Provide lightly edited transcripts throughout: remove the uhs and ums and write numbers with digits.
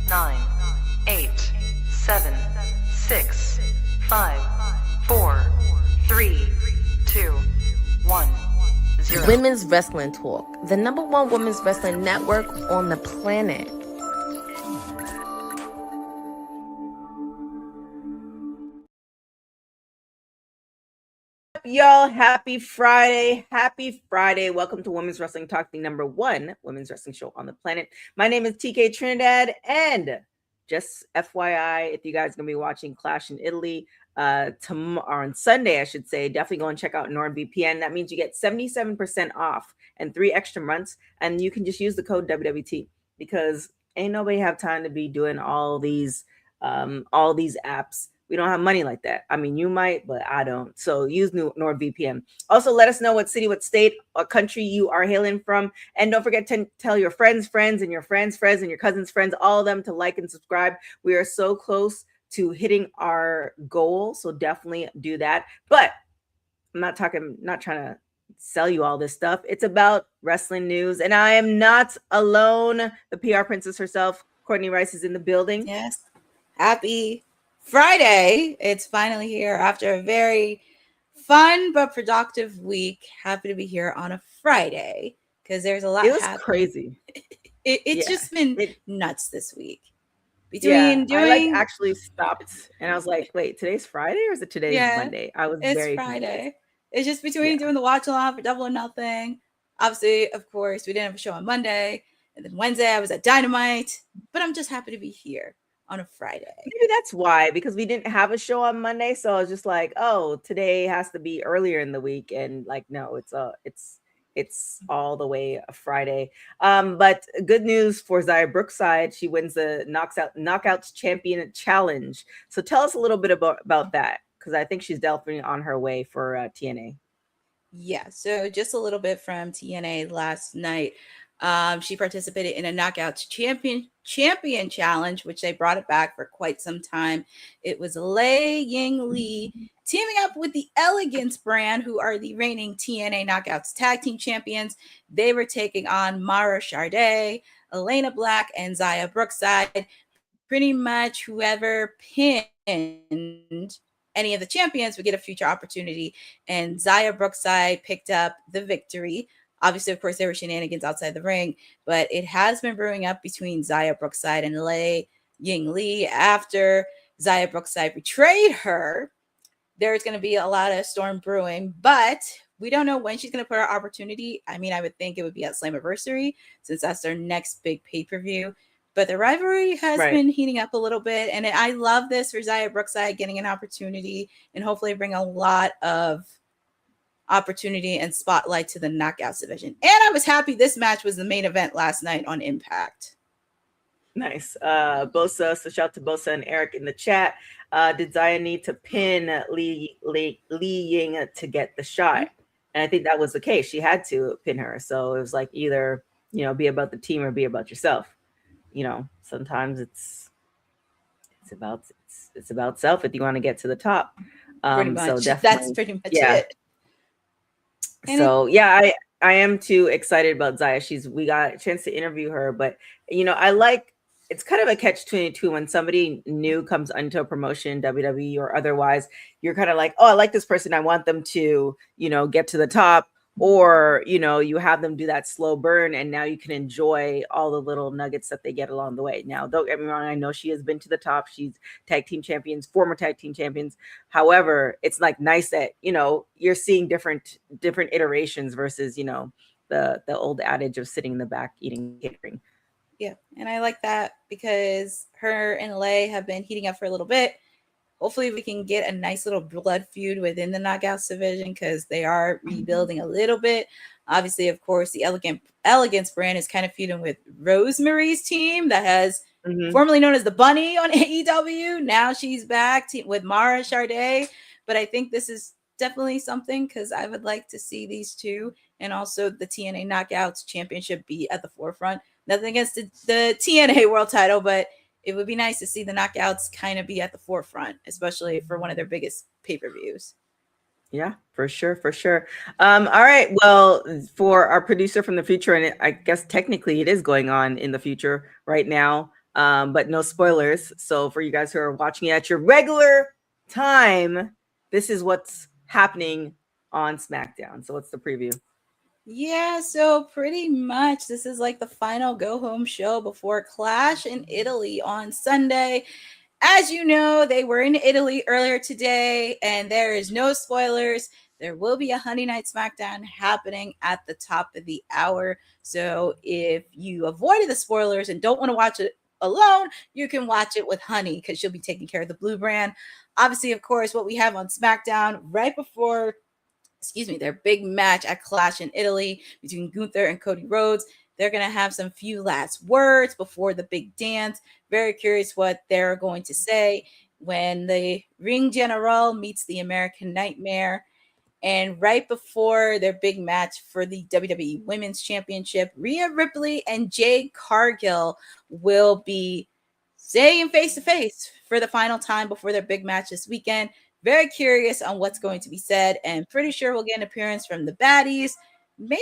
9, 8, 7, 6, 5, 4, 3, 2, 1, 0. Women's Wrestling Talk, the #1 women's wrestling network on the planet. Y'all, happy Friday. Welcome to Women's Wrestling Talk, the #1 women's wrestling show on the planet. My name is TK Trinidad, and just FYI, if you guys are gonna be watching Clash in Italy tomorrow, on Sunday, I should say, definitely go and check out NordVPN. That means you get 77% off and 3 extra months, and you can just use the code WWT, because ain't nobody have time to be doing all these apps. We don't have money like that. I mean, you might, but I don't. So use NordVPN. Also, let us know what city, what state, what country you are hailing from. And don't forget to tell your friends, and your friends, and your cousins' friends, all of them, to like and subscribe. We are so close to hitting our goal. So definitely do that. But I'm not trying to sell you all this stuff. It's about wrestling news. And I am not alone. The PR princess herself, Courtney Rice, is in the building. Yes. Happy Friday. It's finally here after a very fun but productive week. Happy to be here on a Friday because there's a lot. It was crazy. It's just been nuts this week. I actually stopped and I was like, wait, today's Friday or is it today's Monday? It's Friday. Confused. It's just between doing the watch along for Double or Nothing. Obviously, of course, we didn't have a show on Monday. And then Wednesday I was at Dynamite. But I'm just happy to be here on a Friday. Maybe that's why, because we didn't have a show on Monday, so I was just like, oh, today has to be earlier in the week, and like, no, it's all the way a Friday. But good news for Xia Brookside. She wins the Knockouts Champion Challenge. So tell us a little bit about that, because I think she's definitely on her way for TNA. Yeah, so just a little bit from TNA last night. She participated in a Knockouts Champion Challenge, which they brought it back for quite some time. It was Lei Ying Lee teaming up with the Elegance brand, who are the reigning TNA Knockouts Tag Team Champions. They were taking on Mara Sharday, Elena Black, and Xia Brookside. Pretty much whoever pinned any of the champions would get a future opportunity. And Xia Brookside picked up the victory. Obviously, of course, there were shenanigans outside the ring, but it has been brewing up between Xia Brookside and Lei Ying Lee. After Xia Brookside betrayed her, there's going to be a lot of storm brewing, but we don't know when she's going to put her opportunity. I mean, I would think it would be at Slammiversary, since that's their next big pay-per-view. But the rivalry has been heating up a little bit, and I love this for Xia Brookside getting an opportunity and hopefully bring a lot of opportunity and spotlight to the Knockouts division. And I was happy this match was the main event last night on Impact. Nice. Bosa, so shout out to Bosa and Eric in the chat. Did Xia need to pin Li Ying to get the shot? And I think that was the case. She had to pin her. So it was like, either, be about the team or be about yourself. Sometimes it's about self if you want to get to the top. Pretty much. So definitely, that's pretty much it. So I am too excited about Xia. We got a chance to interview her, but it's kind of a catch-22 when somebody new comes into a promotion, WWE or otherwise. You're kind of like, oh, I like this person, I want them to get to the top, or you have them do that slow burn, and now you can enjoy all the little nuggets that they get along the way. Now, don't get me wrong, I know she has been to the top. She's former tag team champions. However, it's like nice that you're seeing different iterations versus the old adage of sitting in the back eating catering. Yeah, and I like that because her and Lei have been heating up for a little bit. Hopefully we can get a nice little blood feud within the Knockouts division, because they are rebuilding a little bit. Obviously, of course, the Elegance brand is kind of feuding with Rosemary's team that has formerly known as the Bunny on AEW. Now she's back with Mara Sharday. But I think this is definitely something, because I would like to see these two and also the TNA Knockouts Championship be at the forefront. Nothing against the TNA World Title, but it would be nice to see the Knockouts kind of be at the forefront, especially for one of their biggest pay-per-views. Yeah, for sure. All right. Well, for our producer from the future, and I guess technically it is going on in the future right now, but no spoilers. So for you guys who are watching it at your regular time, this is what's happening on SmackDown. So what's the preview? Yeah, so pretty much this is like the final go home show before Clash in Italy on Sunday. As you know, they were in Italy earlier today, and there is no spoilers. There will be a Honey Night SmackDown happening at the top of the hour. So if you avoided the spoilers and don't want to watch it alone, you can watch it with Honey because she'll be taking care of the blue brand. Obviously, of course, what we have on SmackDown right before their big match at Clash in Italy between Gunther and Cody Rhodes. They're going to have some few last words before the big dance. Very curious what they're going to say when the Ring General meets the American Nightmare. And right before their big match for the WWE Women's Championship, Rhea Ripley and Jade Cargill will be staying face to face for the final time before their big match this weekend. Very curious on what's going to be said, and pretty sure we'll get an appearance from the baddies. Maybe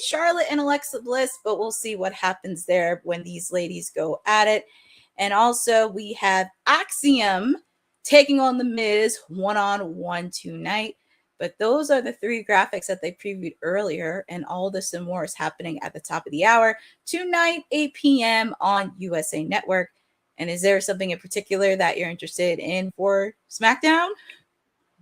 Charlotte and Alexa Bliss, but we'll see what happens there when these ladies go at it. And also, we have Axiom taking on The Miz one-on-one tonight. But those are the three graphics that they previewed earlier, and all this and more is happening at the top of the hour tonight, 8 p.m. on USA Network. And is there something in particular that you're interested in for SmackDown?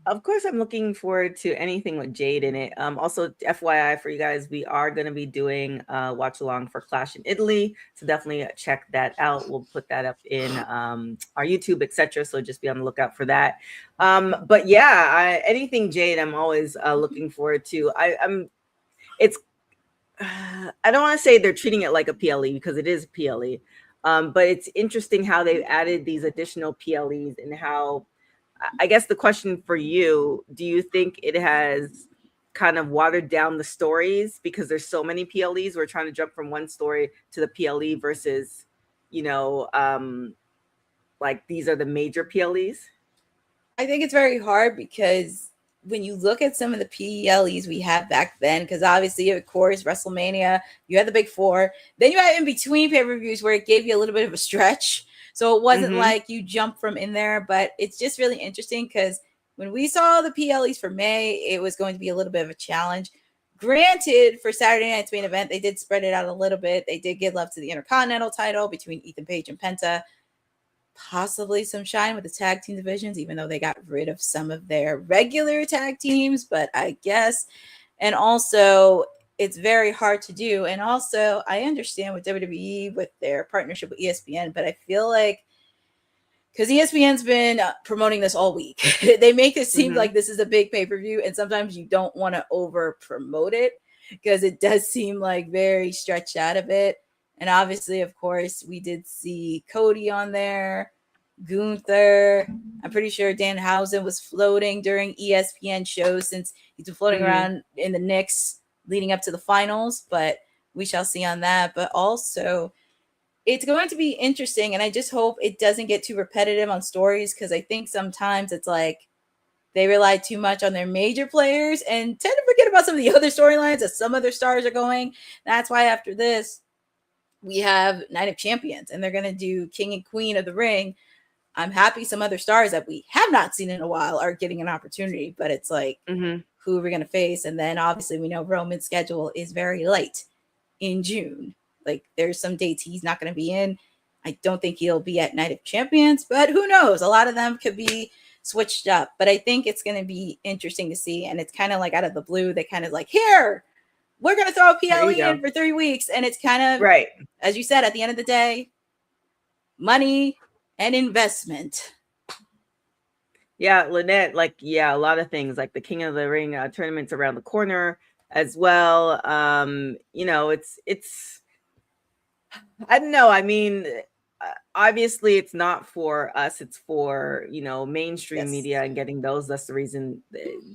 Of course, I'm looking forward to anything with Jade in it. Also, FYI for you guys, we are going to be doing watch along for Clash in Italy, so definitely check that out. We'll put that up in our YouTube, etc. So just be on the lookout for that. But yeah, anything Jade, I'm always looking forward to. I don't want to say they're treating it like a PLE because it is a PLE, but it's interesting how they've added these additional PLEs and how. I guess the question for you, do you think it has kind of watered down the stories because there's so many PLEs? We're trying to jump from one story to the PLE versus, like these are the major PLEs? I think it's very hard because when you look at some of the PLEs we had back then, because obviously, of course, WrestleMania, you had the big four. Then you had in between pay-per-views where it gave you a little bit of a stretch. So it wasn't like you jump from in there, but it's just really interesting because when we saw the PLEs for May, it was going to be a little bit of a challenge. Granted, for Saturday night's main event, they did spread it out a little bit. They did give love to the Intercontinental title between Ethan Page and Penta. Possibly some shine with the tag team divisions, even though they got rid of some of their regular tag teams, but I guess. And also, it's very hard to do. And also, I understand with WWE with their partnership with ESPN, but I feel like because ESPN's been promoting this all week, they make it seem like this is a big pay-per-view, and sometimes you don't want to over promote it because it does seem like very stretched out a bit. And obviously, of course, we did see Cody on there, Gunther. I'm pretty sure Danhausen was floating during ESPN shows since he's been floating around in the Knicks leading up to the finals, but we shall see on that. But also, it's going to be interesting, and I just hope it doesn't get too repetitive on stories because I think sometimes it's like they rely too much on their major players and tend to forget about some of the other storylines that some other stars are going. That's why after this, we have Night of Champions, and they're going to do King and Queen of the Ring. I'm happy some other stars that we have not seen in a while are getting an opportunity, but it's like, who are we going to face? And then obviously we know Roman's schedule is very light in June. Like there's some dates he's not going to be in. I don't think he'll be at Night of Champions, but who knows? A lot of them could be switched up, but I think it's going to be interesting to see. And it's kind of like out of the blue. They kind of like, here, we're going to throw a PLE in for 3 weeks. And it's kind of, right, as you said, at the end of the day, money and investment. Yeah, Lynette, a lot of things like the King of the Ring tournaments around the corner as well. It's I don't know. I mean, obviously it's not for us. It's for, mainstream media and getting those. That's the reason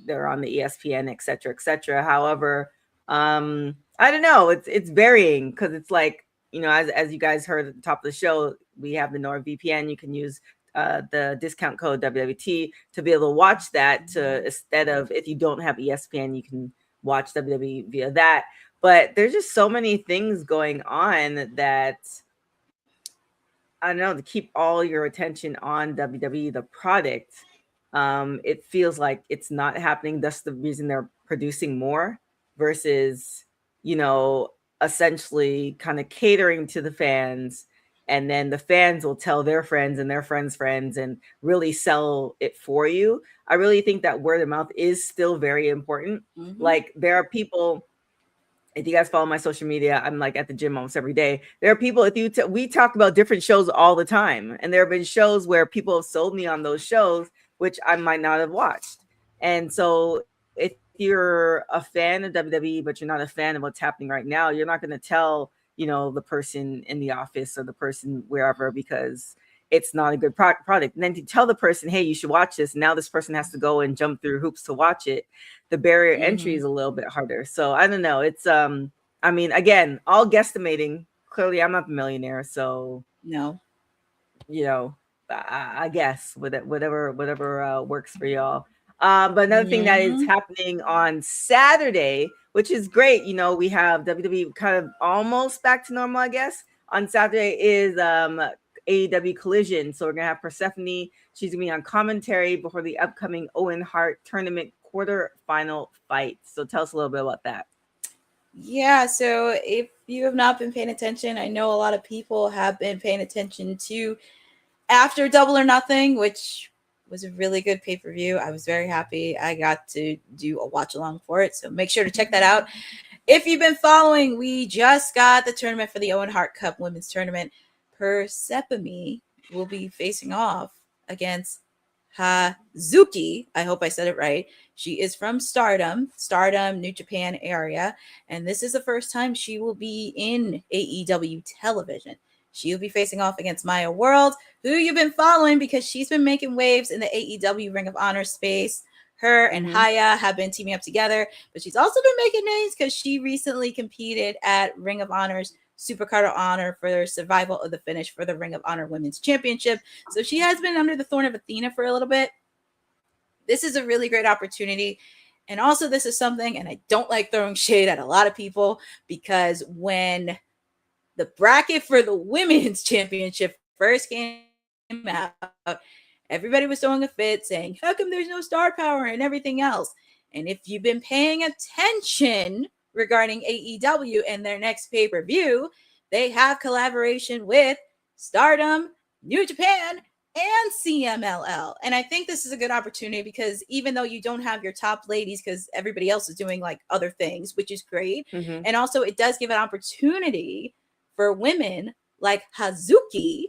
they're on the ESPN, et cetera, et cetera. However, I don't know. It's varying because it's like, as you guys heard at the top of the show, we have the NordVPN. You can use the discount code WWT to be able to watch that instead of if you don't have ESPN, you can watch WWE via that. But there's just so many things going on that I don't know, to keep all your attention on WWE, the product, it feels like it's not happening. That's the reason they're producing more versus, you know, essentially kind of catering to the fans. And then the fans will tell their friends and their friends' friends and really sell it for you. I really think that word of mouth is still very important. Like, there are people, if you guys follow my social media, I'm like at the gym almost every day. There are people, we talk about different shows all the time. And there have been shows where people have sold me on those shows, which I might not have watched. And so if you're a fan of WWE, but you're not a fan of what's happening right now, you're not going to tell, you know, the person in the office or the person wherever, because it's not a good product. And then to tell the person, hey, you should watch this. Now this person has to go and jump through hoops to watch it. The barrier entry is a little bit harder. So I don't know. It's, I mean, again, all guesstimating. Clearly I'm not the millionaire. So no, you know, I guess whatever works for y'all. But another thing that is happening on Saturday, which is great. You know, we have WWE kind of almost back to normal, I guess. On Saturday is AEW Collision. So we're going to have Persephone. She's going to be on commentary before the upcoming Owen Hart Tournament quarterfinal fight. So tell us a little bit about that. Yeah, so if you have not been paying attention, I know a lot of people have been paying attention to After Double or Nothing, which was a really good pay-per-view. I was very happy I got to do a watch along for it. So make sure to check that out. If you've been following, we just got the tournament for the Owen Hart Cup Women's Tournament. Persephone will be facing off against HAZUKI. I hope I said it right. She is from Stardom, New Japan area. And this is the first time she will be in AEW television. She will be facing off against Maya World, who you've been following because she's been making waves in the AEW Ring of Honor space. Her and Haya have been teaming up together, but she's also been making names because she recently competed at Ring of Honor's Supercard of Honor for survival of the finish for the Ring of Honor Women's Championship. So she has been under the thorn of Athena for a little bit. This is a really great opportunity. And also this is something, and I don't like throwing shade at a lot of people, because when the bracket for the Women's Championship first came out, everybody was throwing a fit saying, how come there's no star power and everything else? And if you've been paying attention regarding AEW and their next pay-per-view, they have collaboration with Stardom, New Japan, and CMLL. And I think this is a good opportunity because even though you don't have your top ladies, because everybody else is doing like other things, which is great. And also it does give an opportunity for women like HAZUKI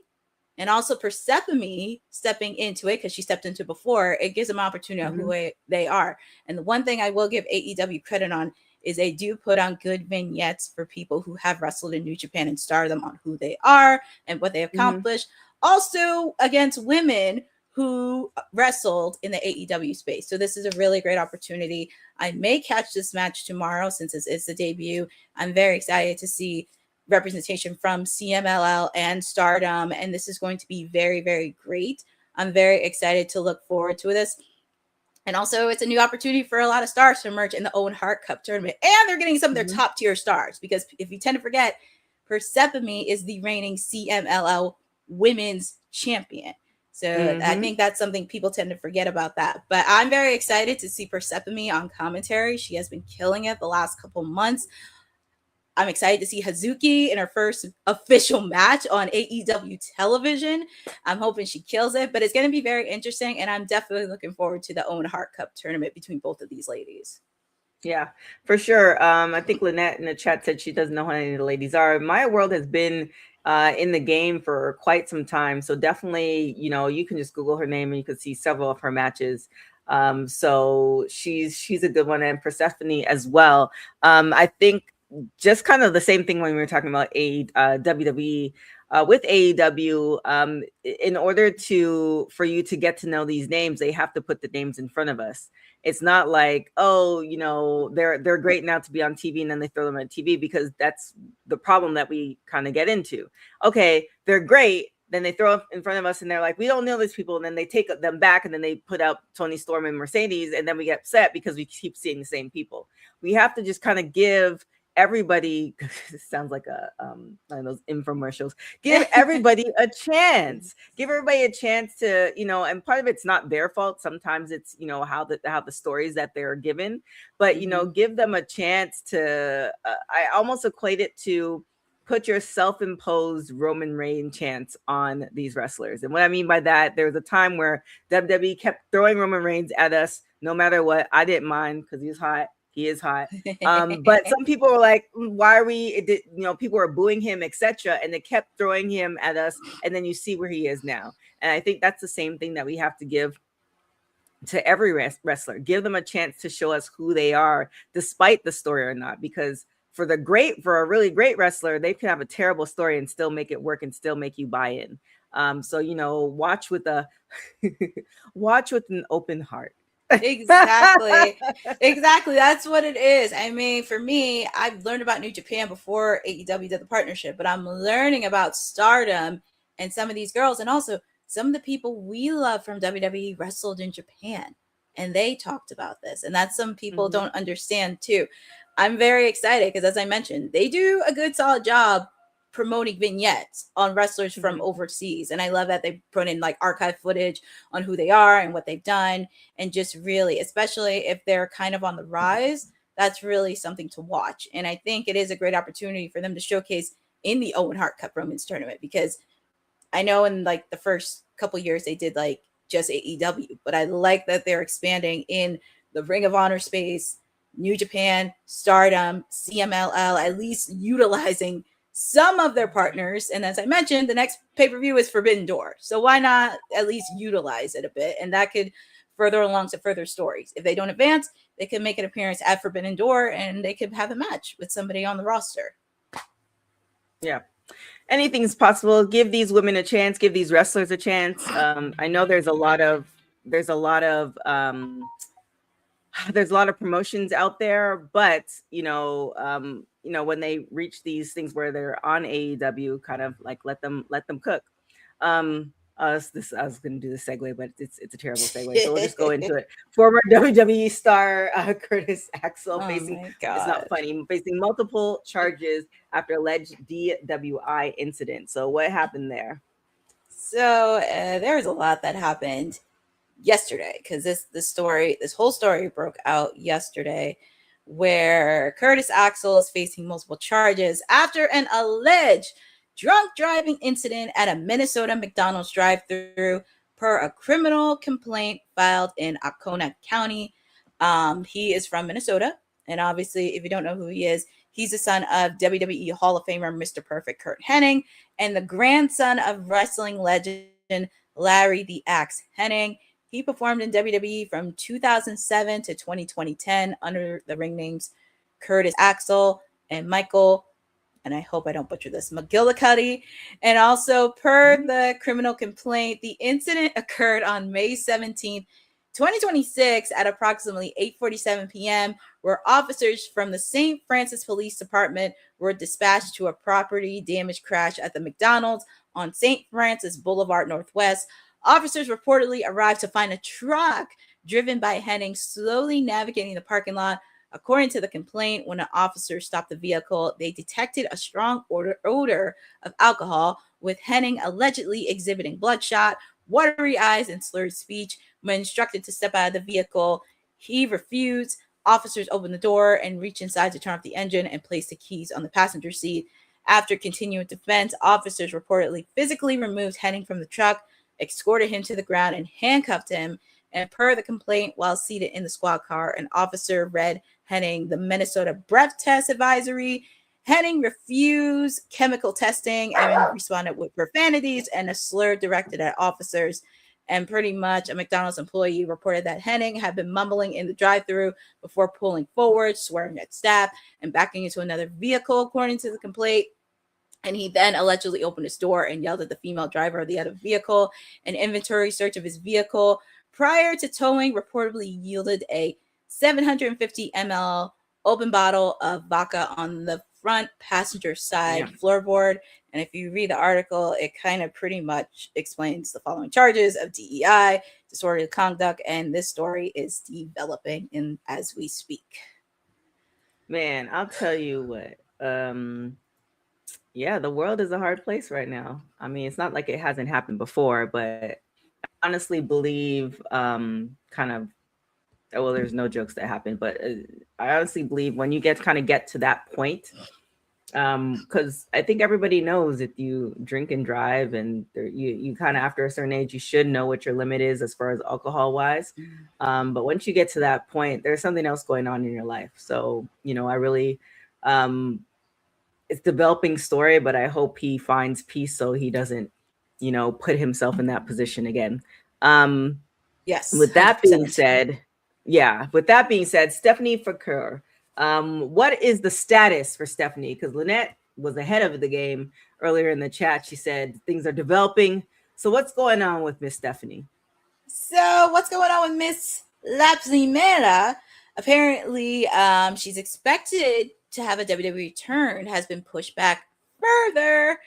and also Persephone stepping into it, because she stepped into it before. It gives them an opportunity on who they are. And the one thing I will give AEW credit on is they do put on good vignettes for people who have wrestled in New Japan and Stardom on who they are and what they accomplished. Also against women who wrestled in the AEW space. So this is a really great opportunity. I may catch this match tomorrow since it's the debut. I'm very excited to see representation from CMLL and Stardom, and this is going to be very, very great. I'm very excited to look forward to this. And also it's a new opportunity for a lot of stars to emerge in the Owen Hart Cup tournament, and they're getting some of their top tier stars, because if you tend to forget, Persephone is the reigning CMLL Women's Champion. So I think that's something people tend to forget about that. But I'm very excited to see Persephone on commentary. She has been killing it the last couple months. I'm excited to see HAZUKI in her first official match on AEW television. I'm hoping she kills it, but it's going to be very interesting, and I'm definitely looking forward to the Owen Hart Cup tournament between both of these ladies. Yeah, for sure. I think Lynette in the chat said she doesn't know who any of the ladies are. Maya World has been in the game for quite some time, so definitely, you know, you can just Google her name and you can see several of her matches. So she's a good one, and Persephone as well. I think just kind of the same thing when we were talking about WWE with AEW. In order for you to get to know these names, they have to put the names in front of us. It's not like, oh, you know, they're great now to be on TV and then they throw them on TV, because that's the problem that we kind of get into. Okay, they're great. Then they throw it in front of us and they're like, we don't know these people. And then they take them back and then they put out Tony Storm and Mercedes. And then we get upset because we keep seeing the same people. We have to just kind of give everybody, it sounds like one of those infomercials, give everybody a chance. Give everybody a chance to, and part of it's not their fault. Sometimes it's, how the stories that they're given, but give them a chance to, I almost equate it to put your self-imposed Roman Reigns chance on these wrestlers. And what I mean by that, there was a time where WWE kept throwing Roman Reigns at us no matter what. I didn't mind because he was hot. He is hot. But some people were like, why are we, people were booing him, etc. And they kept throwing him at us. And then you see where he is now. And I think that's the same thing that we have to give to every wrestler. Give them a chance to show us who they are, despite the story or not. Because for a really great wrestler, they can have a terrible story and still make it work and still make you buy in. So, watch with an open heart. Exactly. That's what it is. I mean, for me, I've learned about New Japan before AEW did the partnership, but I'm learning about Stardom and some of these girls, and also some of the people we love from WWE wrestled in Japan, and they talked about this, and that's some people don't understand too. I'm very excited because, as I mentioned, they do a good solid job promoting vignettes on wrestlers from overseas. And I love that they put in like archive footage on who they are and what they've done. And just really, especially if they're kind of on the rise, that's really something to watch. And I think it is a great opportunity for them to showcase in the Owen Hart Cup Women's Tournament, because I know in like the first couple years they did like just AEW, but I like that they're expanding in the Ring of Honor space, New Japan, Stardom, CMLL, at least utilizing some of their partners. And as I mentioned, the next pay-per-view is Forbidden Door. So why not at least utilize it a bit? And that could further along to further stories. If they don't advance, they can make an appearance at Forbidden Door and they could have a match with somebody on the roster. Yeah. Anything's possible. Give these women a chance, give these wrestlers a chance. I know there's a lot of promotions out there, but when they reach these things where they're on AEW, kind of like let them cook. I was going to do the segue, but it's a terrible segue, so we'll just go into it. Former WWE star Curtis Axel facing multiple charges after alleged DWI incident. So what happened there? So there's a lot that happened yesterday, because this whole story broke out yesterday, where Curtis Axel is facing multiple charges after an alleged drunk driving incident at a Minnesota McDonald's drive-thru, per a criminal complaint filed in Oconee County. He is from Minnesota, and obviously, if you don't know who he is, he's the son of WWE Hall of Famer Mr. Perfect Curt Hennig and the grandson of wrestling legend Larry the Axe Hennig. He performed in WWE from 2007 to 2010 under the ring names Curtis Axel and Michael, and I hope I don't butcher this, McGillicuddy. And also, per the criminal complaint, the incident occurred on May 17th, 2026 at approximately 8:47 p.m., where officers from the St. Francis Police Department were dispatched to a property damage crash at the McDonald's on St. Francis Boulevard Northwest. Officers reportedly arrived to find a truck driven by Hennig slowly navigating the parking lot. According to the complaint, when an officer stopped the vehicle, they detected a strong odor of alcohol, with Hennig allegedly exhibiting bloodshot, watery eyes, and slurred speech. When instructed to step out of the vehicle, he refused. Officers opened the door and reached inside to turn off the engine and place the keys on the passenger seat. After continuing defense, officers reportedly physically removed Hennig from the truck, escorted him to the ground, and handcuffed him. And per the complaint, while seated in the squad car, an officer read Hennig the Minnesota breath test advisory. Hennig refused chemical testing and responded with profanities and a slur directed at officers. And pretty much a McDonald's employee reported that Hennig had been mumbling in the drive-thru before pulling forward, swearing at staff, and backing into another vehicle, according to the complaint. And he then allegedly opened his door and yelled at the female driver of the other vehicle. An inventory search of his vehicle prior to towing reportedly yielded a 750 ml open bottle of vodka on the front passenger side floorboard. And if you read the article, it kind of pretty much explains the following charges of DEI, disorderly conduct, and this story is developing as we speak. Man, I'll tell you what. Yeah, the world is a hard place right now. I mean, it's not like it hasn't happened before, but I honestly believe, kind of, well, there's no jokes that happen, but I honestly believe when you get to that point, because I think everybody knows if you drink and drive, and you kind of after a certain age, you should know what your limit is as far as alcohol wise. But once you get to that point, there's something else going on in your life. So I really, um, it's developing story, but I hope he finds peace so he doesn't, put himself in that position again. Um, Yes, with that being 100%. said, yeah, with that being said, Stephanie Vaquer, what is the status for Stephanie? Because Lynette was ahead of the game earlier in the chat. She said things are developing. So what's going on with Miss Stephanie? So what's going on with Miss La Primera? Apparently, she's expected to have a WWE return, has been pushed back further.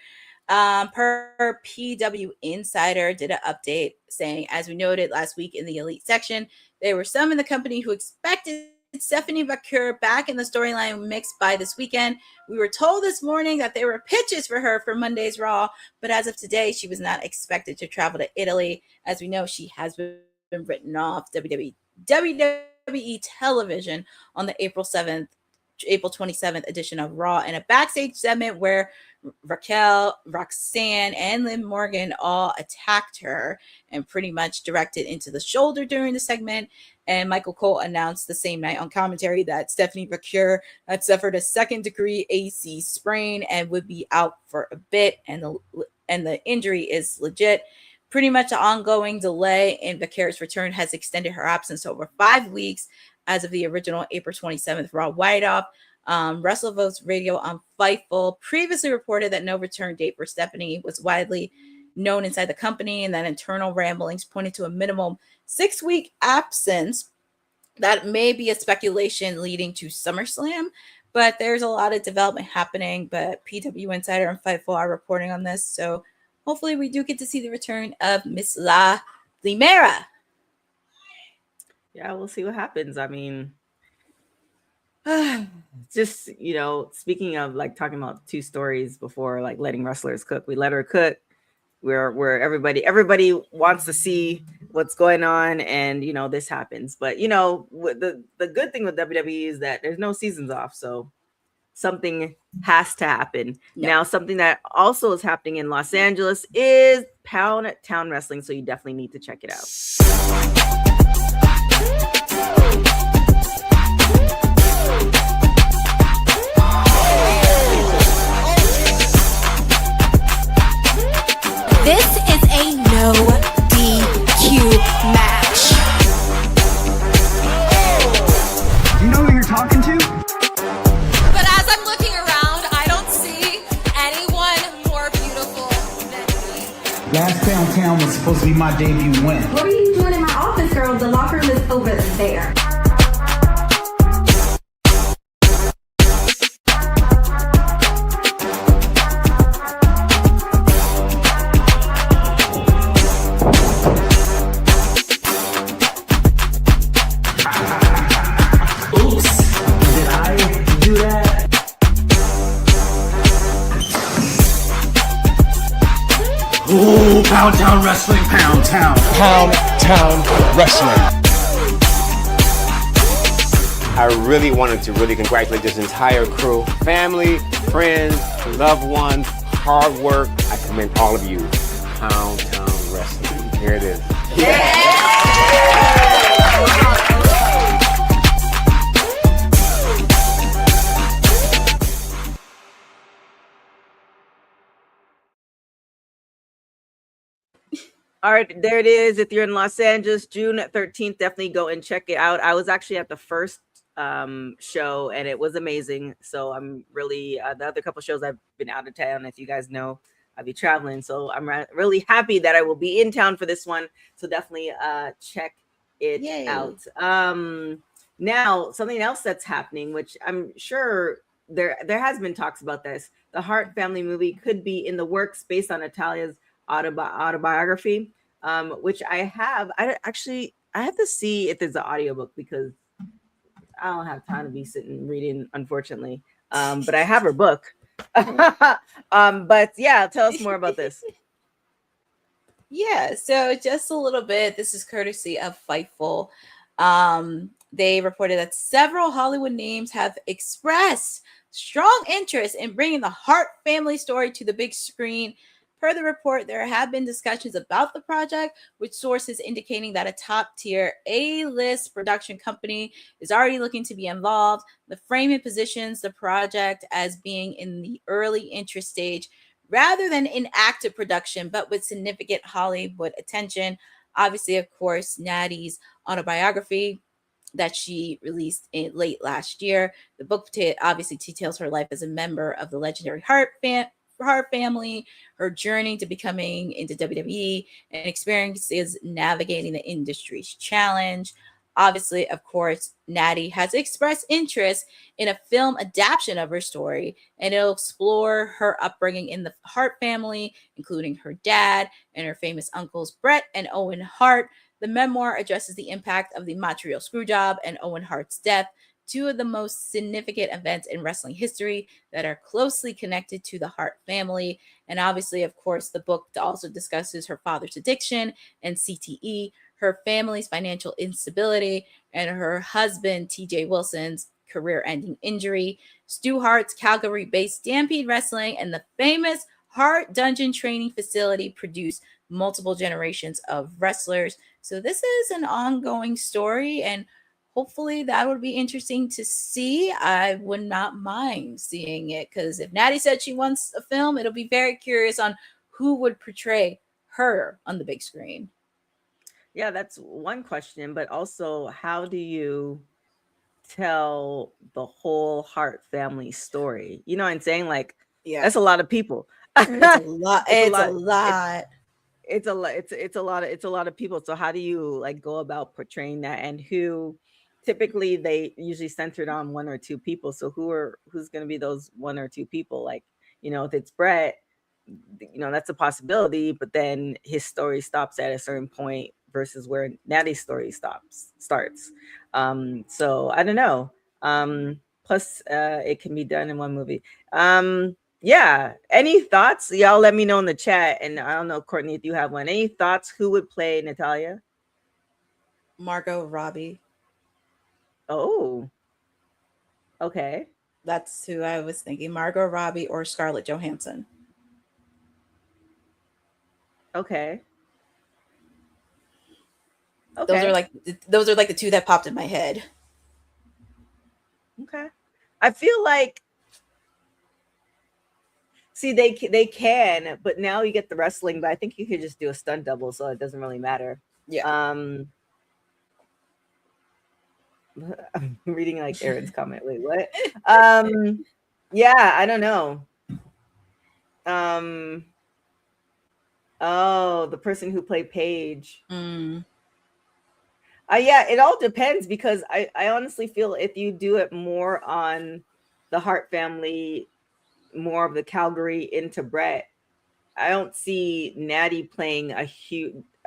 Per PW Insider did an update saying, as we noted last week in the Elite section, there were some in the company who expected Stephanie Vaquer back in the storyline mix by this weekend. We were told this morning that there were pitches for her for Monday's Raw, but as of today, she was not expected to travel to Italy. As we know, she has been written off WWE television on the April 27th edition of Raw in a backstage segment where Raquel, Roxanne, and Liv Morgan all attacked her and pretty much directed into the shoulder during the segment. And Michael Cole announced the same night on commentary that Stephanie Vaquer had suffered a second-degree AC sprain and would be out for a bit, and the injury is legit. Pretty much an ongoing delay in Vaquer's return has extended her absence to over 5 weeks as of the original April 27th Raw write-off. WrestleVotes Radio on Fightful previously reported that no return date for Stephanie was widely known inside the company, and that internal ramblings pointed to a minimum 6-week absence. That may be a speculation leading to SummerSlam, but there's a lot of development happening. But PW Insider and Fightful are reporting on this, so hopefully we do get to see the return of Miss La Primera. Yeah, we'll see what happens. I mean, just speaking of like talking about two stories before, like letting wrestlers cook, we let her cook. Where everybody wants to see what's going on, and this happens. But the good thing with WWE is that there's no seasons off, so something has to happen. Yep. Now, something that also is happening in Los Angeles is Pound Town Wrestling, so you definitely need to check it out. This is a no DQ match. You know who you're talking to? But as I'm looking around, I don't see anyone more beautiful than me. Last Downtown was supposed to be my debut win. What are you doing in my office, girl? The locker room is over there. Ooh, Pound Town Wrestling, Pound Town. Pound Town Wrestling. I really wanted to really congratulate this entire crew, family, friends, loved ones, hard work. I commend all of you. Pound Town Wrestling. Here it is. All right, there it is. If you're in Los Angeles, June 13th, definitely go and check it out. I was actually at the first show, and it was amazing. So I'm really, the other couple shows I've been out of town. If you guys know, I'll be traveling. So I'm really happy that I will be in town for this one. So definitely check it out. Now, something else that's happening, which I'm sure there has been talks about this. The Hart Family movie could be in the works based on Natalya's autobiography, which I have to see if there's an audiobook, because I don't have time to be sitting reading, unfortunately. But I have her book. But yeah, tell us more about this. Yeah, so just a little bit. This is courtesy of Fightful. They reported that several Hollywood names have expressed strong interest in bringing the Hart family story to the big screen. Per the report, there have been discussions about the project, with sources indicating that a top-tier A-list production company is already looking to be involved. The framing positions the project as being in the early interest stage rather than in active production, but with significant Hollywood attention. Obviously, of course, Natty's autobiography that she released in late last year. The book obviously details her life as a member of the legendary Hart family, her journey to becoming into WWE, and experiences navigating the industry's challenge. Obviously, of course, Natty has expressed interest in a film adaptation of her story, and it'll explore her upbringing in the Hart family, including her dad and her famous uncles Bret and Owen Hart. The memoir addresses the impact of the Montreal Screwjob and Owen Hart's death, two of the most significant events in wrestling history that are closely connected to the Hart family. And obviously, of course, the book also discusses her father's addiction and CTE, her family's financial instability, and her husband, TJ Wilson's career-ending injury. Stu Hart's Calgary-based Stampede Wrestling and the famous Hart Dungeon Training Facility produced multiple generations of wrestlers. So this is an ongoing story, and hopefully that would be interesting to see. I would not mind seeing it, because if Natty said she wants a film, it'll be very curious on who would portray her on the big screen. Yeah, that's one question, but also, how do you tell the whole Hart family story? You know what I'm saying? Like, Yeah, that's a lot of people. it's a lot. It's a lot. It's a lot of people. So how do you like go about portraying that? And who, typically they usually centered on one or two people. So who's going to be those one or two people? Like, you know, if it's Bret, you know, that's a possibility, but then his story stops at a certain point versus where Natty's story starts. So I don't know. Plus it can be done in one movie. Yeah, any thoughts? Y'all let me know in the chat. And I don't know, Courtney, if you have one. Any thoughts? Who would play Natalya? Margot Robbie. Oh, okay. That's who I was thinking. Margot Robbie or Scarlett Johansson. Okay. Those are like the two that popped in my head. Okay. I feel like, see, they can, but now you get the wrestling, but I think you could just do a stunt double, so it doesn't really matter. Yeah. I'm reading like Aaron's comment. Wait, what? Yeah, I don't know. Oh, the person who played Paige. Yeah, it all depends, because I honestly feel if you do it more on the Hart family, more of the Calgary into Bret, I don't see Natty playing a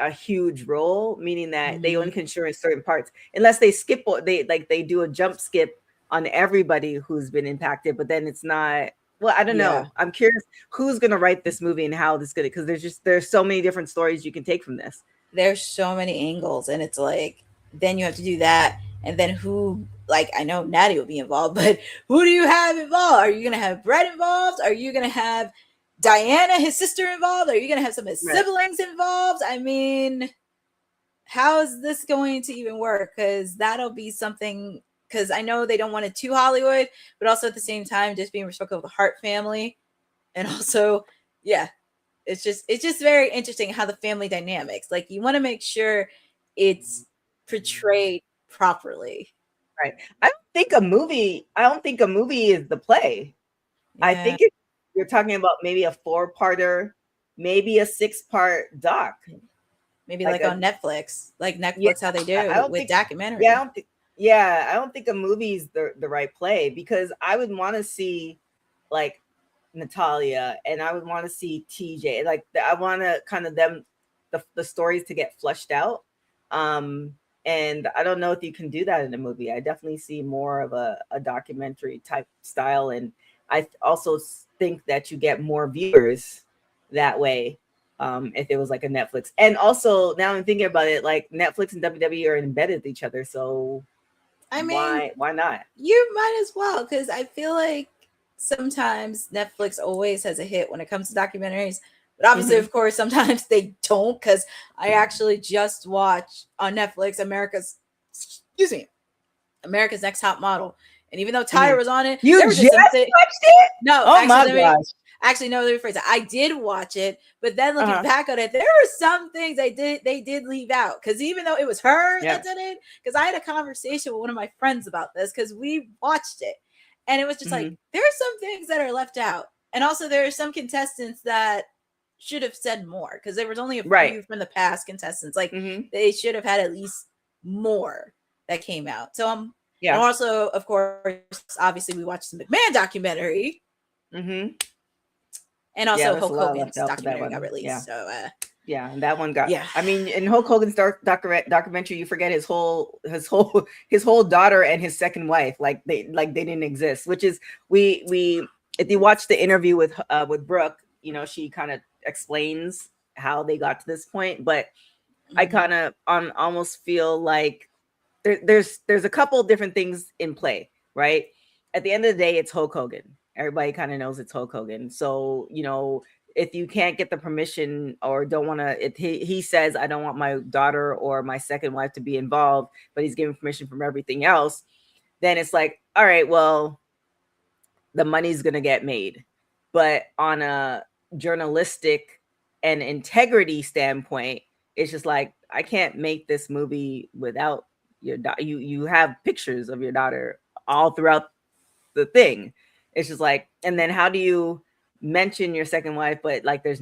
huge role, meaning that they only can show in certain parts, unless they skip, they do a jump skip on everybody who's been impacted, but then it's not. Well, I don't know. I'm curious who's going to write this movie and how this is going to, because there's so many different stories you can take from this. There's so many angles, and it's like, then you have to do that. And then who, like, I know Natty will be involved, but who do you have involved? Are you going to have Bret involved? Are you going to have Diana, his sister, involved? Are you going to have some of his siblings involved? I mean, how is this going to even work? Because that'll be something, because I know they don't want it too Hollywood, but also at the same time, just being respectful of the Hart family. And also, yeah, it's just very interesting how the family dynamics, like, you want to make sure it's portrayed properly. Right. I don't think a movie is the play. Yeah. I think you're talking about maybe a 4-parter, maybe a 6-part doc. Maybe like on Netflix, like Netflix, how they do with documentary. Yeah, I don't think a movie is the right play, because I would want to see like Natalya, and I would want to see TJ. Like, I want to kind of the stories to get flushed out. And I don't know if you can do that in a movie. I definitely see more of a documentary type style. And I also think that you get more viewers that way if it was like a Netflix. And also, now I'm thinking about it, like Netflix and WWE are embedded with each other. So I mean, why not? You might as well, because I feel like sometimes Netflix always has a hit when it comes to documentaries. But obviously, of course, sometimes they don't, because I actually just watched on Netflix America's Next Top Model. And even though Tyra was on it, You just watched it? No, oh my gosh. Actually, no, let me rephrase it. I did watch it, but then looking back on it, there were some things they did leave out. Because even though it was her that did it, because I had a conversation with one of my friends about this, because we watched it, and it was just like, there are some things that are left out. And also there are some contestants that should have said more, because there was only a few from the past contestants. Like they should have had at least more that came out. So and also, of course, obviously we watched the McMahon documentary. And also Hulk Hogan's documentary got released. So and that one got I mean, in Hulk Hogan's documentary, you forget his whole daughter and his second wife, like they didn't exist. Which is we if you watch the interview with Brooke, you know, she kind of explains how they got to this point. But I kind of almost feel like there's a couple different things in play, right? At the end of the day, it's Hulk Hogan. Everybody kind of knows it's Hulk Hogan. So, you know, if you can't get the permission or don't want to, if he says, I don't want my daughter or my second wife to be involved, but he's giving permission from everything else, then it's like, all right, well, the money's going to get made. But on a journalistic and integrity standpoint, it's just like, I can't make this movie without your daughter. You have pictures of your daughter all throughout the thing. It's just like, and then how do you mention your second wife, but like there's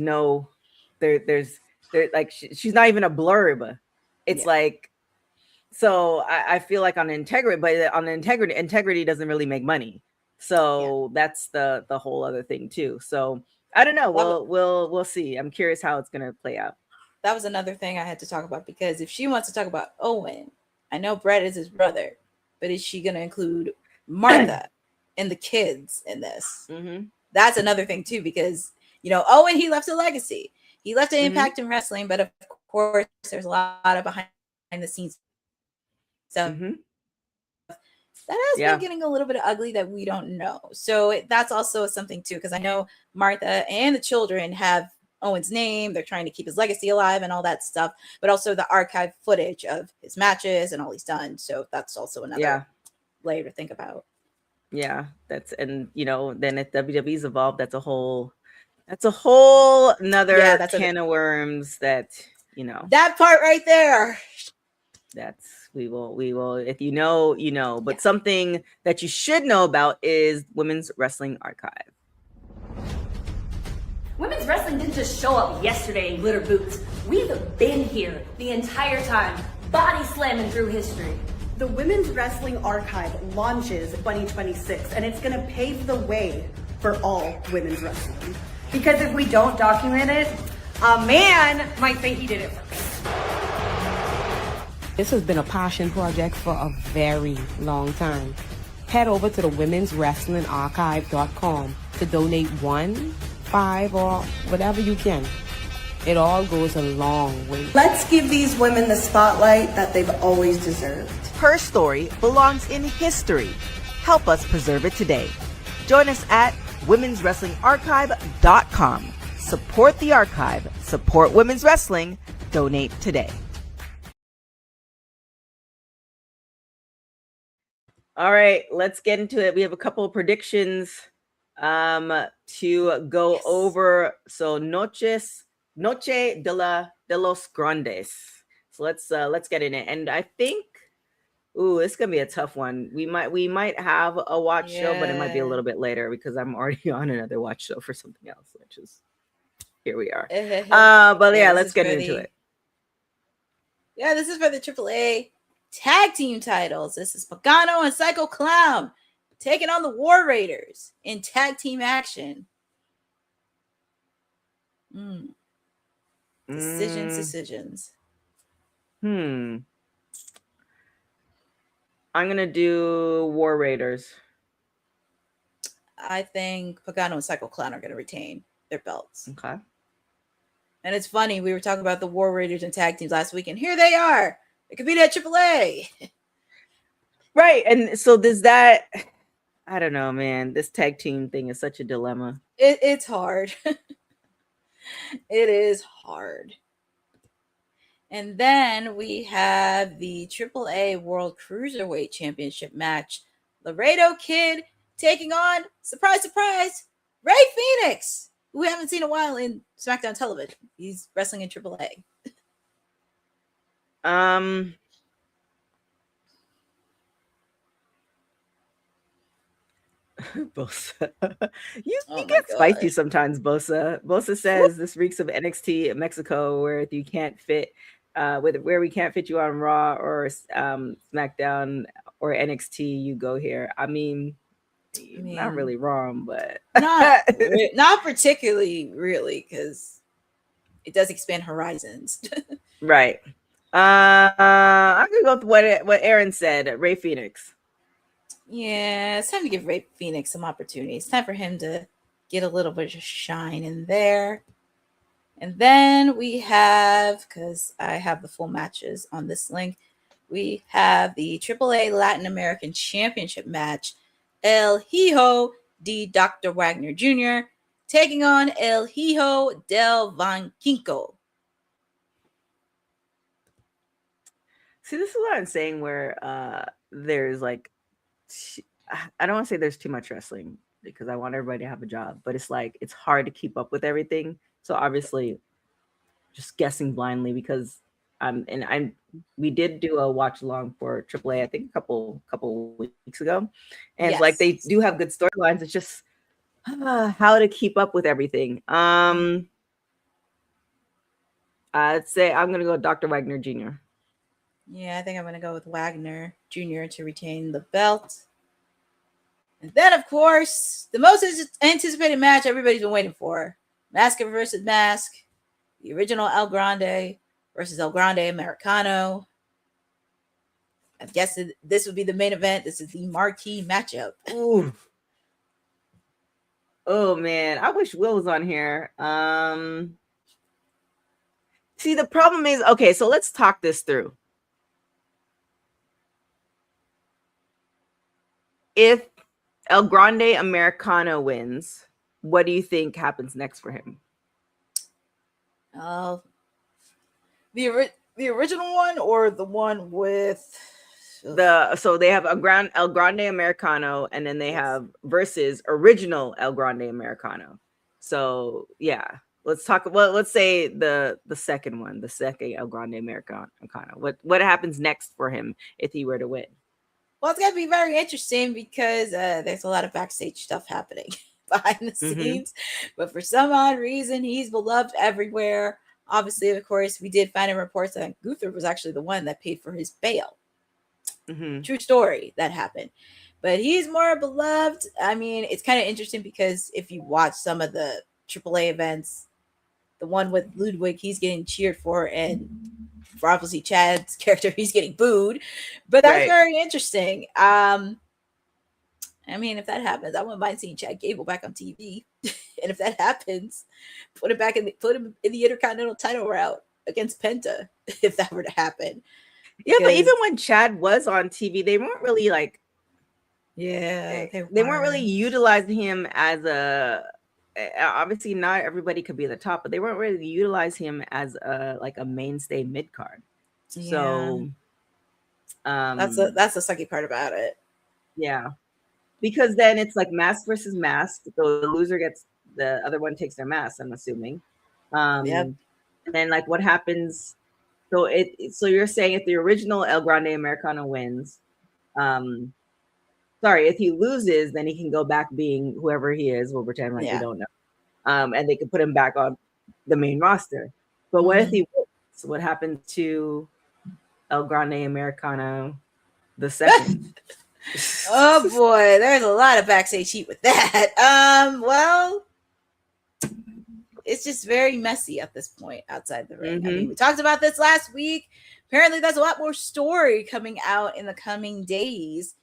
like she's not even a blurb. It's like, so I feel like on integrity, but on integrity doesn't really make money. So that's the whole other thing too. So I don't know. We'll see. I'm curious how it's gonna play out. That was another thing I had to talk about, because if she wants to talk about Owen, I know Brett is his brother, but is she gonna include Martha and the kids in this? That's another thing too, because you know, Owen, he left a legacy. He left an impact in wrestling, but of course there's a lot of behind the scenes stuff that has been getting a little bit ugly that we don't know. So that's also something too, because I know Martha and the children have Owen's name. They're trying to keep his legacy alive and all that stuff, but also the archive footage of his matches and all he's done. So that's also another layer to think about. That's, and you know, then if WWE's evolved, that's a whole another can of worms that, you know, that part right there. That's we will if you know, you know. But something that you should know about is Women's Wrestling Archive. Women's wrestling didn't just show up yesterday in glitter boots. We've been here the entire time, body slamming through history. The Women's Wrestling Archive launches 2026, and it's going to pave the way for all women's wrestling. Because if we don't document it, a man might say he did it first. This has been a passion project for a very long time. Head over to the womenswrestlingarchive.com to donate 1, 5, or whatever you can. It all goes a long way. Let's give these women the spotlight that they've always deserved. Her story belongs in history. Help us preserve it today. Join us at womenswrestlingarchive.com. Support the archive. Support women's wrestling. Donate today. All right, let's get into it. We have a couple of predictions to go over. So Noche de los Grandes. So let's get in it. And I think, it's gonna be a tough one. We might have a watch show, but it might be a little bit later because I'm already on another watch show for something else, which is here we are. But let's get into it. Yeah, this is for the AAA tag team titles. This is Pagano and Psycho Clown taking on the War Raiders in tag team action. Decisions. I'm gonna do War Raiders. I think Pagano and Psycho Clown are going to retain their belts. Okay. And it's funny, we were talking about the War Raiders and tag teams last week, and here they are. They could be at AAA. Right. And so does that, I don't know, man. This tag team thing is such a dilemma. It's hard. It is hard. And then we have the AAA World Cruiserweight Championship match. Laredo Kid taking on, surprise, surprise, Ray Phoenix, who we haven't seen in a while in SmackDown television. He's wrestling in AAA. Bosa. you get spicy sometimes, Bosa. Bosa says this reeks of NXT in Mexico, where you can't fit where we can't fit you on Raw or SmackDown or NXT, you go here. I mean, not really wrong, but not particularly, really, because it does expand horizons. Right. I'm gonna go with what Aaron said. Ray Phoenix. Yeah, it's time to give Ray Phoenix some opportunity. It's time for him to get a little bit of shine in there. And then we have, because I have the full matches on this link, we have the AAA Latin American Championship match. El Hijo de Dr. Wagner Jr. taking on El Hijo del Vanquinco. See, this is what I'm saying, where there's like, I don't want to say there's too much wrestling because I want everybody to have a job, but it's like it's hard to keep up with everything. So obviously, just guessing blindly because we did do a watch along for AAA, I think a couple weeks ago, and Yes. like they do have good storylines. It's just how to keep up with everything. I'd say I'm gonna go with Dr. Wagner Jr. Yeah, I think I'm going to go with Wagner Jr. to retain the belt. And then, of course, the most anticipated match everybody's been waiting for. Masker versus Mask. The original El Grande versus El Grande Americano. I guess this would be the main event. This is the marquee matchup. Ooh. Oh, man. I wish Will was on here. See, the problem is, okay, so let's talk this through. If El Grande Americano wins, what do you think happens next for him? The original one or the one with so they have El Grande Americano, and then they have versus original El Grande Americano. So yeah, let's talk. Well, let's say the second one, the second El Grande Americano. What happens next for him if he were to win? Well, it's going to be very interesting because there's a lot of backstage stuff happening behind the scenes. But for some odd reason, he's beloved everywhere. Obviously, of course, we did find in reports that Gunther was actually the one that paid for his bail. True story, that happened. But he's more beloved. I mean, it's kind of interesting because if you watch some of the AAA events, the one with Ludwig, he's getting cheered for, and for obviously Chad's character, he's getting booed. But that's very interesting. I mean, if that happens, I wouldn't mind seeing Chad Gable back on TV. And if that happens, put him in the Intercontinental title route against Penta, if that were to happen. Yeah, but even when Chad was on TV, they weren't really like, they weren't really utilizing him as a. Obviously, not everybody could be at the top, but they weren't really utilizing him as a mainstay mid card. Yeah. So, that's the sucky part about it. Yeah, because then it's like mask versus mask. So the loser gets, the other one takes their mask, I'm assuming. And then like what happens? So so you're saying if the original El Grande Americano wins, if he loses, then he can go back being whoever he is. We'll pretend like we don't know. And they can put him back on the main roster. But what if he wins? What happened to El Grande Americano the second? Oh boy, there's a lot of backstage heat with that. Well, it's just very messy at this point outside the ring. I mean, we talked about this last week. Apparently, there's a lot more story coming out in the coming days.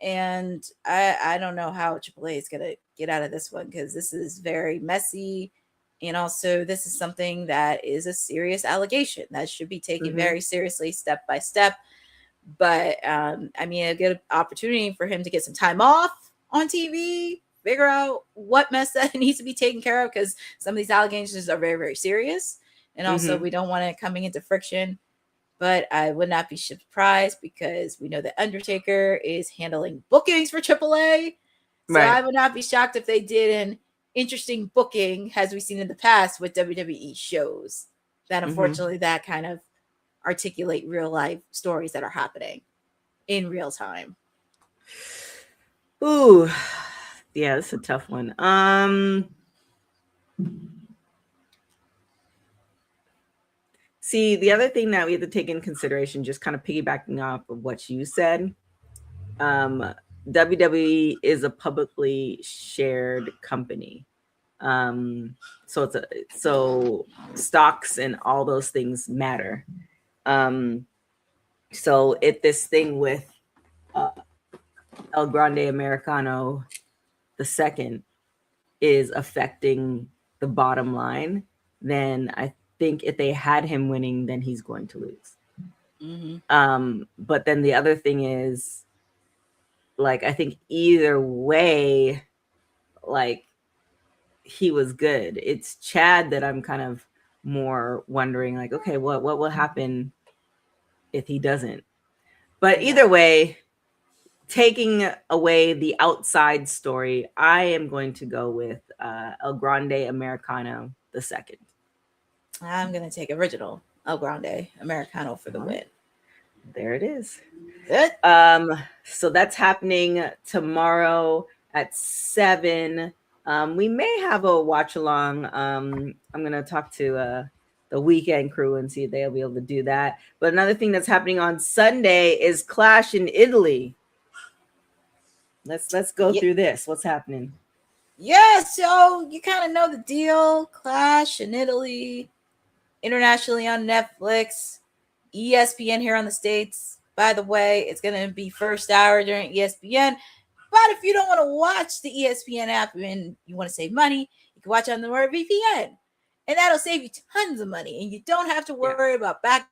And I don't know how AAA is going to get out of this one, because this is very messy. And also, this is something that is a serious allegation that should be taken very seriously, step by step. But, I mean, a good opportunity for him to get some time off on TV, figure out what mess that needs to be taken care of, because some of these allegations are very, very serious. And also, we don't want it coming into friction. But I would not be surprised, because we know that Undertaker is handling bookings for AAA. So I would not be shocked if they did an interesting booking, as we've seen in the past with WWE shows, that unfortunately that kind of articulate real life stories that are happening in real time. Ooh, yeah, that's a tough one. See, the other thing that we have to take in consideration, just kind of piggybacking off of what you said, WWE is a publicly shared company. So stocks and all those things matter. So if this thing with El Grande Americano II is affecting the bottom line, then I think if they had him winning, then he's going to lose. But then the other thing is, like, I think either way, like, he was good. It's Chad that I'm kind of more wondering, like, okay, what will happen if he doesn't? But either way, taking away the outside story, I am going to go with El Grande Americano II. I'm going to take original El Grande Americano for the win. There it is. Good. So that's happening tomorrow at 7. We may have a watch along. I'm going to talk to the weekend crew and see if they'll be able to do that. But another thing that's happening on Sunday is Clash in Italy. Let's go through this. What's happening? Yeah, so you kind of know the deal. Clash in Italy, internationally on Netflix, ESPN here on the States. By the way, it's going to be first hour during ESPN. But if you don't want to watch the ESPN app and you want to save money, you can watch on the NordVPN. And that'll save you tons of money. And you don't have to worry about back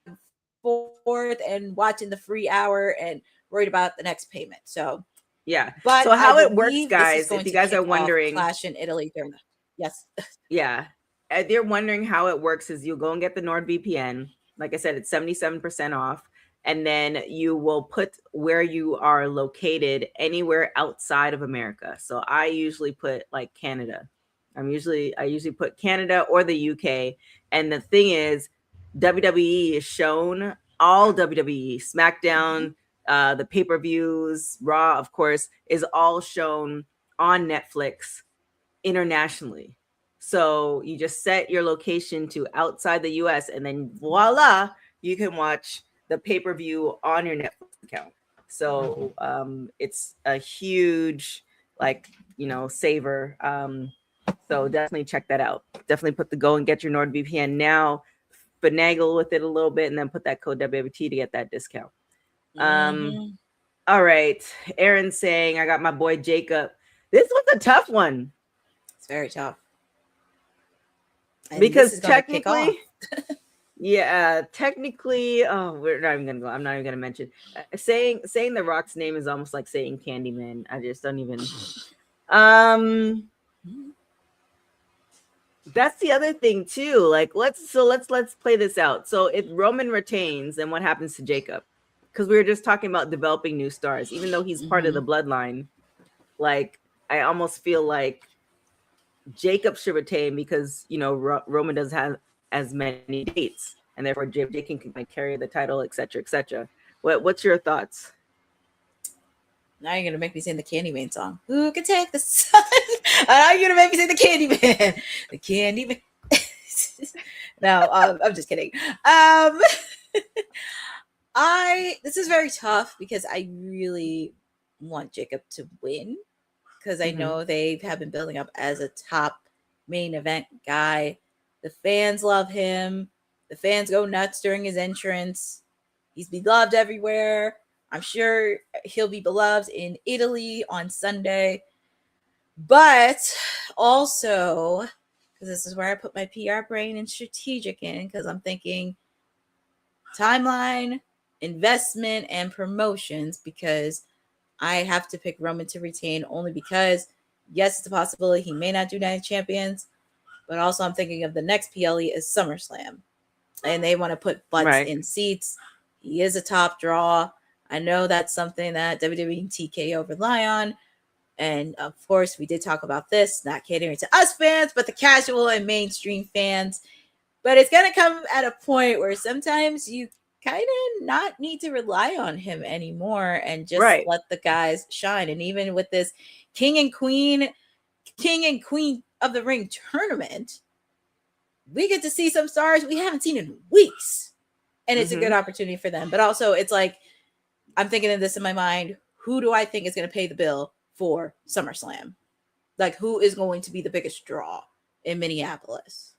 and forth and watching the free hour and worried about the next payment. So, yeah. But so how it works, guys, if you guys are wondering. Clash in Italy during the, yes. Yeah. If you're wondering how it works, is you'll go and get the NordVPN. Like I said, it's 77% off. And then you will put where you are located anywhere outside of America. So I usually put like Canada. I usually put Canada or the UK. And the thing is, WWE is shown, all WWE, SmackDown, the pay-per-views, Raw, of course, is all shown on Netflix internationally. So you just set your location to outside the US, and then voila, you can watch the pay-per-view on your Netflix account. So it's a huge, saver. So definitely check that out. Definitely go and get your NordVPN now, finagle with it a little bit, and then put that code WWT to get that discount. All right. Aaron's saying, I got my boy Jacob. This was a tough one. It's very tough. And because technically, technically, I'm not even gonna mention saying The Rock's name is almost like saying Candyman. I just don't even. That's the other thing too. Like, let's play this out. So if Roman retains, then what happens to Jacob? Because we were just talking about developing new stars, even though he's part of the bloodline. Like, I almost feel like Jacob should retain because, Roman doesn't have as many dates, and therefore Jacob can carry the title, etc., etc. What's your thoughts? Now you're gonna make me sing the Candyman song. Who can take the sun? Now you're gonna make me sing the Candyman. The Candyman. No, I'm just kidding. This is very tough because I really want Jacob to win because I know they have been building up as a top main event guy. The fans love him. The fans go nuts during his entrance. He's beloved everywhere. I'm sure he'll be beloved in Italy on Sunday. But also, because this is where I put my PR brain and strategic in, because I'm thinking timeline, investment, and promotions, because I have to pick Roman to retain only because, yes, it's a possibility he may not do Night of Champions, but also I'm thinking of the next PLE is SummerSlam, and they want to put butts in seats. He is a top draw. I know that's something that WWE and TKO rely on. And of course, we did talk about this, not catering to us fans, but the casual and mainstream fans. But it's going to come at a point where sometimes you kind of not need to rely on him anymore and just let the guys shine. And even with this King and Queen of the Ring tournament, we get to see some stars we haven't seen in weeks. And it's a good opportunity for them. But also, it's like, I'm thinking of this in my mind. Who do I think is going to pay the bill for SummerSlam? Like, who is going to be the biggest draw in Minneapolis?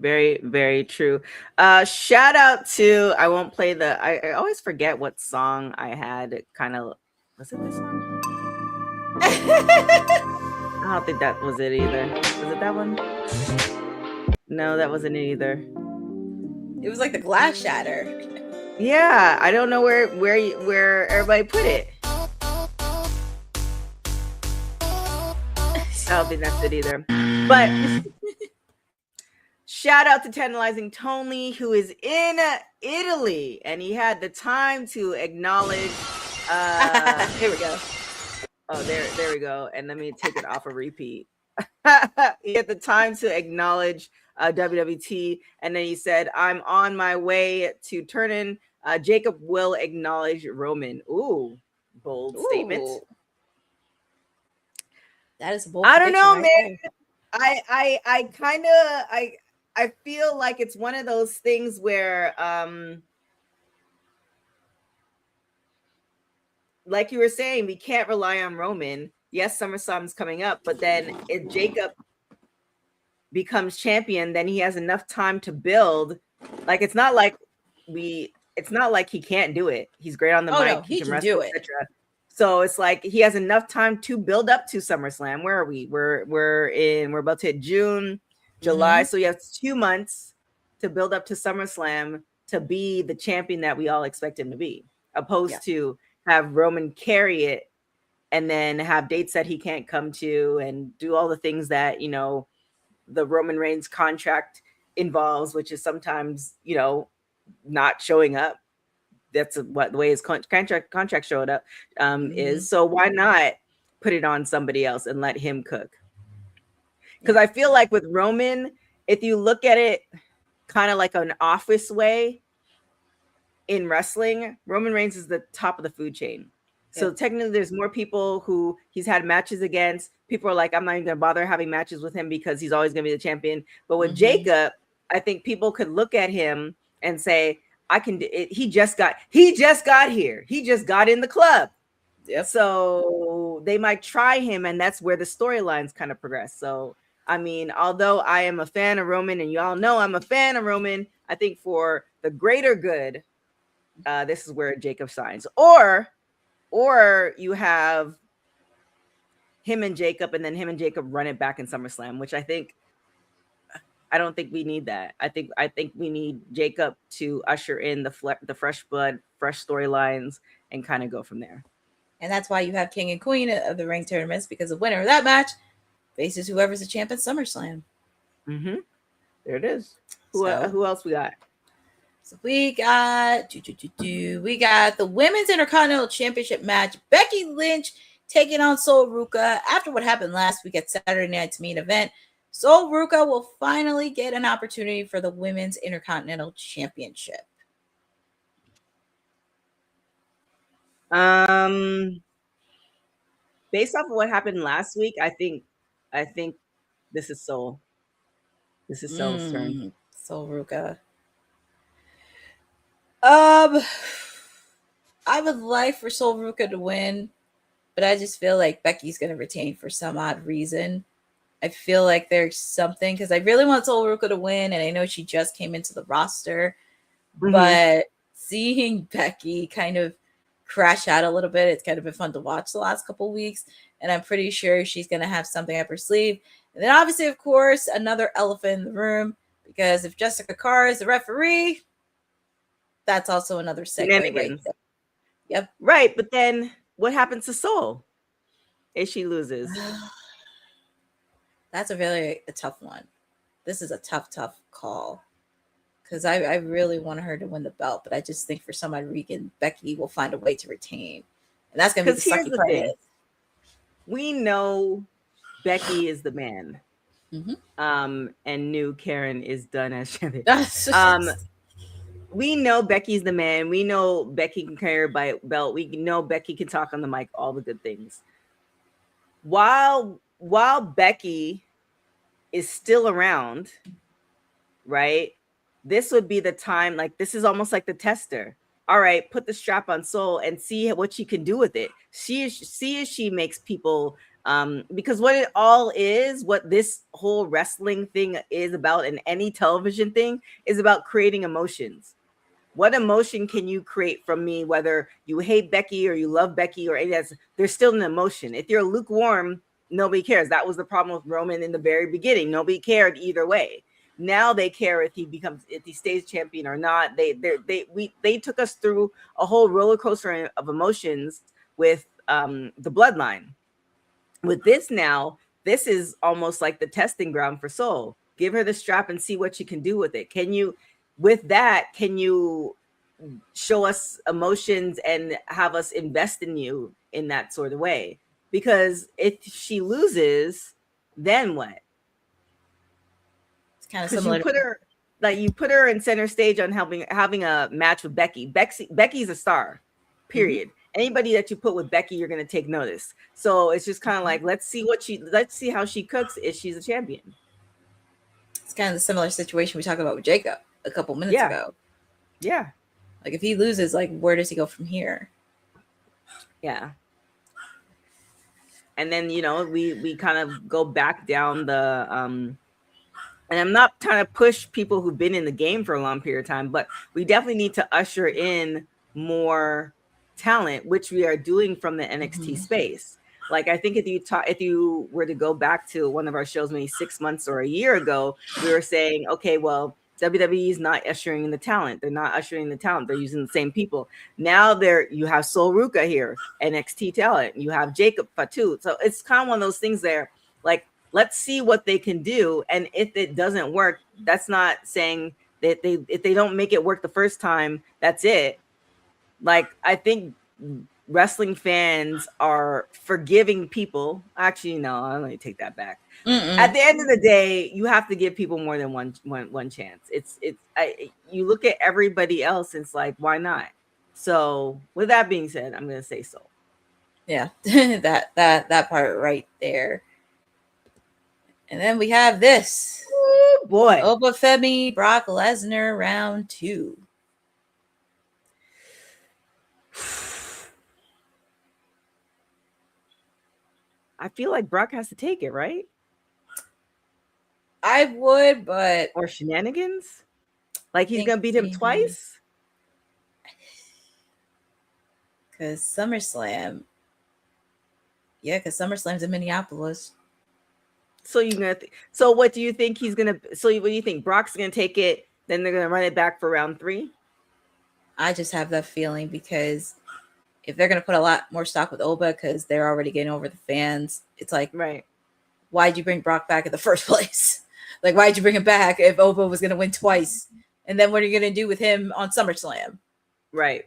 Very, very true. Shout out to, I won't play I always forget what song I had. It kind of, was it this one? I don't think that was it either. Was it that one? No, that wasn't it either. It was like the glass shatter. Yeah, I don't know where everybody put it. I don't think that's it either. But shout out to Tantalizing Tony, who is in Italy, and he had the time to acknowledge. Here we go. Oh, there we go. And let me take it off a repeat. He had the time to acknowledge WWT, and then he said, "I'm on my way to Turin. Jacob will acknowledge Roman." Ooh, bold statement. That is a bold. I don't know, man. I feel like it's one of those things where like you were saying, we can't rely on Roman. Yes, SummerSlam's coming up, but then if Jacob becomes champion, then he has enough time to build. Like, it's not like he can't do it. He's great on the mic. No, he can wrestle, do it. etc. So it's like he has enough time to build up to SummerSlam. Where are we? We're about to hit June, July. So you have 2 months to build up to SummerSlam to be the champion that we all expect him to be, opposed to have Roman carry it and then have dates that he can't come to and do all the things that, you know, the Roman Reigns contract involves, which is sometimes, you know, not showing up. That's what the way his contract showed up is. So why not put it on somebody else and let him cook? Because I feel like with Roman, if you look at it kind of like an office way in wrestling, Roman Reigns is the top of the food chain. So technically there's more people who he's had matches against. People are like, I'm not even going to bother having matches with him because he's always going to be the champion. But with Jacob, I think people could look at him and say, I can do it. He just got here. He just got in the club. Yep. So they might try him, and that's where the storylines kind of progress. So, I mean, although I am a fan of Roman, and you all know I'm a fan of Roman, I think for the greater good, this is where Jacob signs. Or you have him and Jacob, and then him and Jacob run it back in SummerSlam, which I don't think we need that. I think we need Jacob to usher in the fresh blood, fresh storylines, and kind of go from there. And that's why you have King and Queen of the Ring tournaments, because the winner of that match faces whoever's the champ at SummerSlam. There it is. Who else we got? So we got we got the Women's Intercontinental Championship match. Becky Lynch taking on Sol Ruca. After what happened last week at Saturday Night's main event, Sol Ruca will finally get an opportunity for the Women's Intercontinental Championship. Based off of what happened last week, I think this is Sol. This is Sol's turn. Sol Ruca. I would like for Sol Ruca to win, but I just feel like Becky's going to retain for some odd reason. I feel like there's something because I really want Sol Ruka to win, and I know she just came into the roster, but seeing Becky kind of crash out a little bit, it's kind of been fun to watch the last couple weeks, and I'm pretty sure she's going to have something up her sleeve. And then obviously, of course, another elephant in the room, because if Jessica Carr is the referee, that's also another segue right there. Yep. Right, but then what happens to Sol if she loses? That's a tough one. This is a tough call. Because I really want her to win the belt, but I just think for some odd reason, Becky will find a way to retain. And that's going to be the sucky part. We know Becky is the man. And new Karen is done as champion. We know Becky's the man. We know Becky can carry her belt. We know Becky can talk on the mic, all the good things. While Becky is still around, right? This would be the time, like this is almost like the tester. All right, put the strap on Sol and see what she can do with it. See if she makes people because what it all is, what this whole wrestling thing is about, and any television thing is about creating emotions. What emotion can you create from me, whether you hate Becky or you love Becky or any, there's still an emotion. If you're lukewarm, nobody cares. That was the problem with Roman in the very beginning. Nobody cared either way. Now they care if he stays champion or not. They took us through a whole roller coaster of emotions with the bloodline. With this now, this is almost like the testing ground for Sol. Give her the strap and see what she can do with it. Can you show us emotions and have us invest in you in that sort of way? Because if she loses, then what? It's kind of similar. You put her in center stage on having a match with Becky. Becky's a star, period. Anybody that you put with Becky, you're going to take notice. So it's just kind of like, let's see how she cooks if she's a champion. It's kind of a similar situation we talked about with Jacob a couple minutes ago. Yeah. Like if he loses, like where does he go from here? Yeah. And then, we kind of go back down the and I'm not trying to push people who've been in the game for a long period of time, but we definitely need to usher in more talent, which we are doing from the NXT space. Like, I think if you were to go back to one of our shows maybe 6 months or a year ago, we were saying, okay, well, WWE is not ushering in the talent. They're not ushering the talent. They're using the same people. Now you have Sol Ruka here, NXT talent. You have Jacob Fatu. So it's kind of one of those things there. Like, let's see what they can do. And if it doesn't work, that's not saying that if they don't make it work the first time, that's it. Like, I think wrestling fans are forgiving people. Actually, no, let me take that back. At the end of the day, you have to give people more than one chance. You look at everybody else, and it's like, why not? So with that being said, I'm gonna say Sol. Yeah, that part right there. And then we have this. Oh boy. Obafemi Brock Lesnar round 2. I feel like Brock has to take it, right? I would, but or shenanigans? Like he's gonna beat him twice? Because SummerSlam's in Minneapolis. So so what do you think he's gonna? So what do you think? Brock's gonna take it, then they're gonna run it back for round 3? I just have that feeling because if they're gonna put a lot more stock with Oba because they're already getting over the fans, it's like, right? Why'd you bring Brock back in the first place? Like, why'd you bring him back if Oba was gonna win twice? And then what are you gonna do with him on SummerSlam? Right.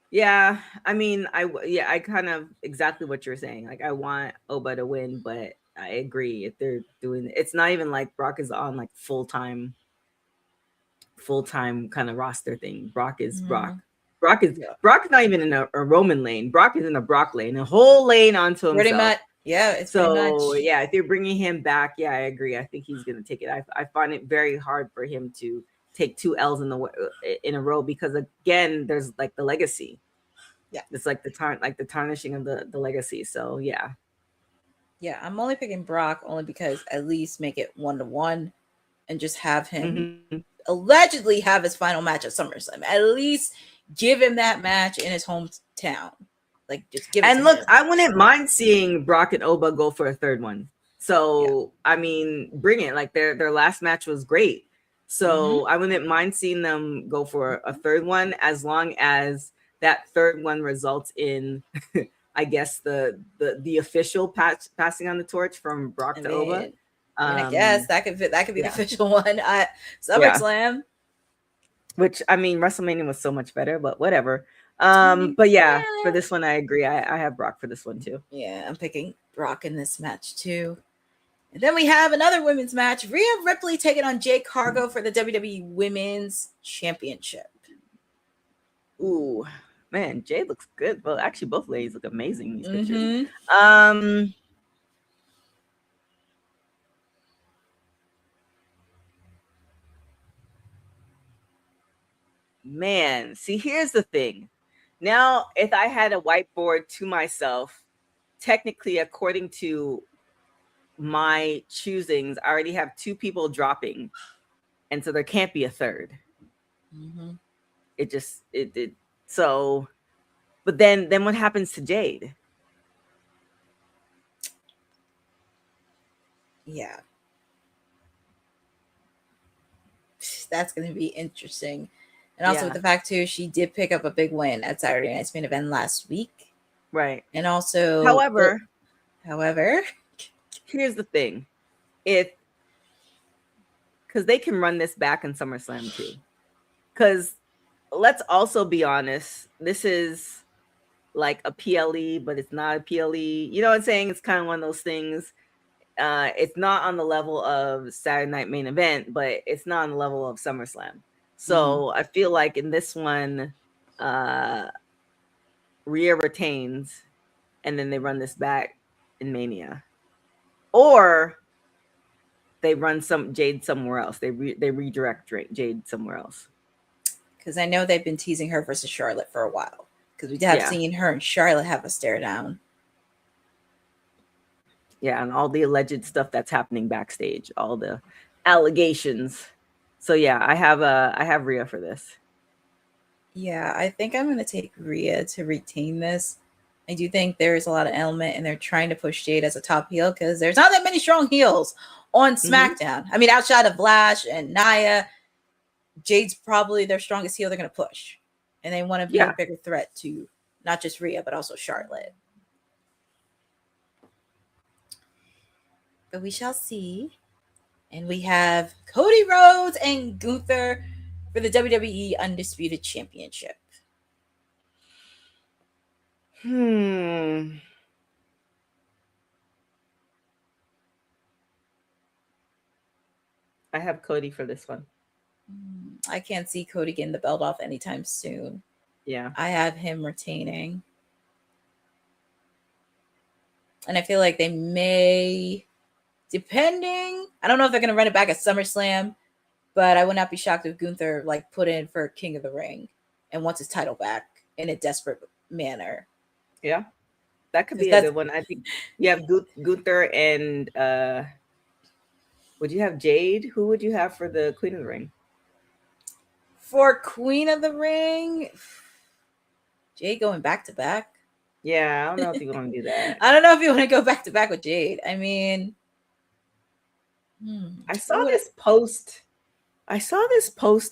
Yeah, I mean, I kind of exactly what you're saying. Like, I want Oba to win, but I agree if they're doing it's not even like Brock is on like full-time kind of roster thing. Brock is Brock. Brock's not even in a Roman lane. Brock is in a Brock lane, a whole lane onto himself. Pretty much. Yeah, it's so pretty much. Yeah, if you're bringing him back, yeah, I agree. I think he's gonna take it. I find it very hard for him to take 2 L's in a row because again, there's like the legacy. Yeah, it's like the tarnishing of the legacy. So yeah, Yeah, I'm only picking Brock only because at least make it 1-1 and just have him allegedly have his final match at SummerSlam. At least give him that match in his hometown. Like, just give it And to look, him. I wouldn't mind seeing Brock and Oba go for a third one. So, I mean, bring it. Like, their last match was great. So, I wouldn't mind seeing them go for a third one, as long as that third one results in, I guess, the official passing on the torch from Brock to Oba. I guess that could be the official one at SummerSlam. Which, I mean, WrestleMania was so much better, but whatever. But yeah, for this one, I agree. I have Brock for this one too. Yeah, I'm picking Brock in this match too. And then we have another women's match. Rhea Ripley taking on Jade Cargill for the WWE Women's Championship. Ooh, man, Jade looks good. Well, actually, both ladies look amazing in these pictures. Man, see, here's the thing. Now, if I had a whiteboard to myself, technically, according to my choosings, I already have 2 people dropping, and so there can't be a third. So, but then what happens to Jade? Yeah, that's going to be interesting. And also with the fact too, she did pick up a big win at Saturday Night's Main Event last week. Right. And also, however, here's the thing. Because they can run this back in SummerSlam too. Because let's also be honest, this is like a PLE, but it's not a PLE. You know what I'm saying? It's kind of one of those things. It's not on the level of Saturday Night Main Event, but it's not on the level of SummerSlam. So I feel like in this one, Rhea retains, and then they run this back in Mania, or they run Jade somewhere else. They redirect Jade somewhere else. Because I know they've been teasing her versus Charlotte for a while. Because we have seen her and Charlotte have a stare down. Yeah, and all the alleged stuff that's happening backstage, all the allegations. So yeah, I have Rhea for this. Yeah, I think I'm going to take Rhea to retain this. I do think there's a lot of element, and they're trying to push Jade as a top heel because there's not that many strong heels on SmackDown. I mean, outside of Lash and Nia, Jade's probably their strongest heel they're going to push. And they want to be a bigger threat to not just Rhea, but also Charlotte. But we shall see. And we have Cody Rhodes and Gunther for the WWE Undisputed Championship. I have Cody for this one. I can't see Cody getting the belt off anytime soon. Yeah. I have him retaining. And I feel like they may, depending, I don't know if they're going to run it back at SummerSlam, but I would not be shocked if Gunther put in for King of the Ring and wants his title back in a desperate manner. Yeah, that could be a good one. I think you have Gunther and would you have Jade? Who would you have for the Queen of the Ring? For Queen of the Ring, Jade going back to back. Yeah, I don't know if you want to do that. I don't know if you want to go back to back with Jade. I mean, I saw this post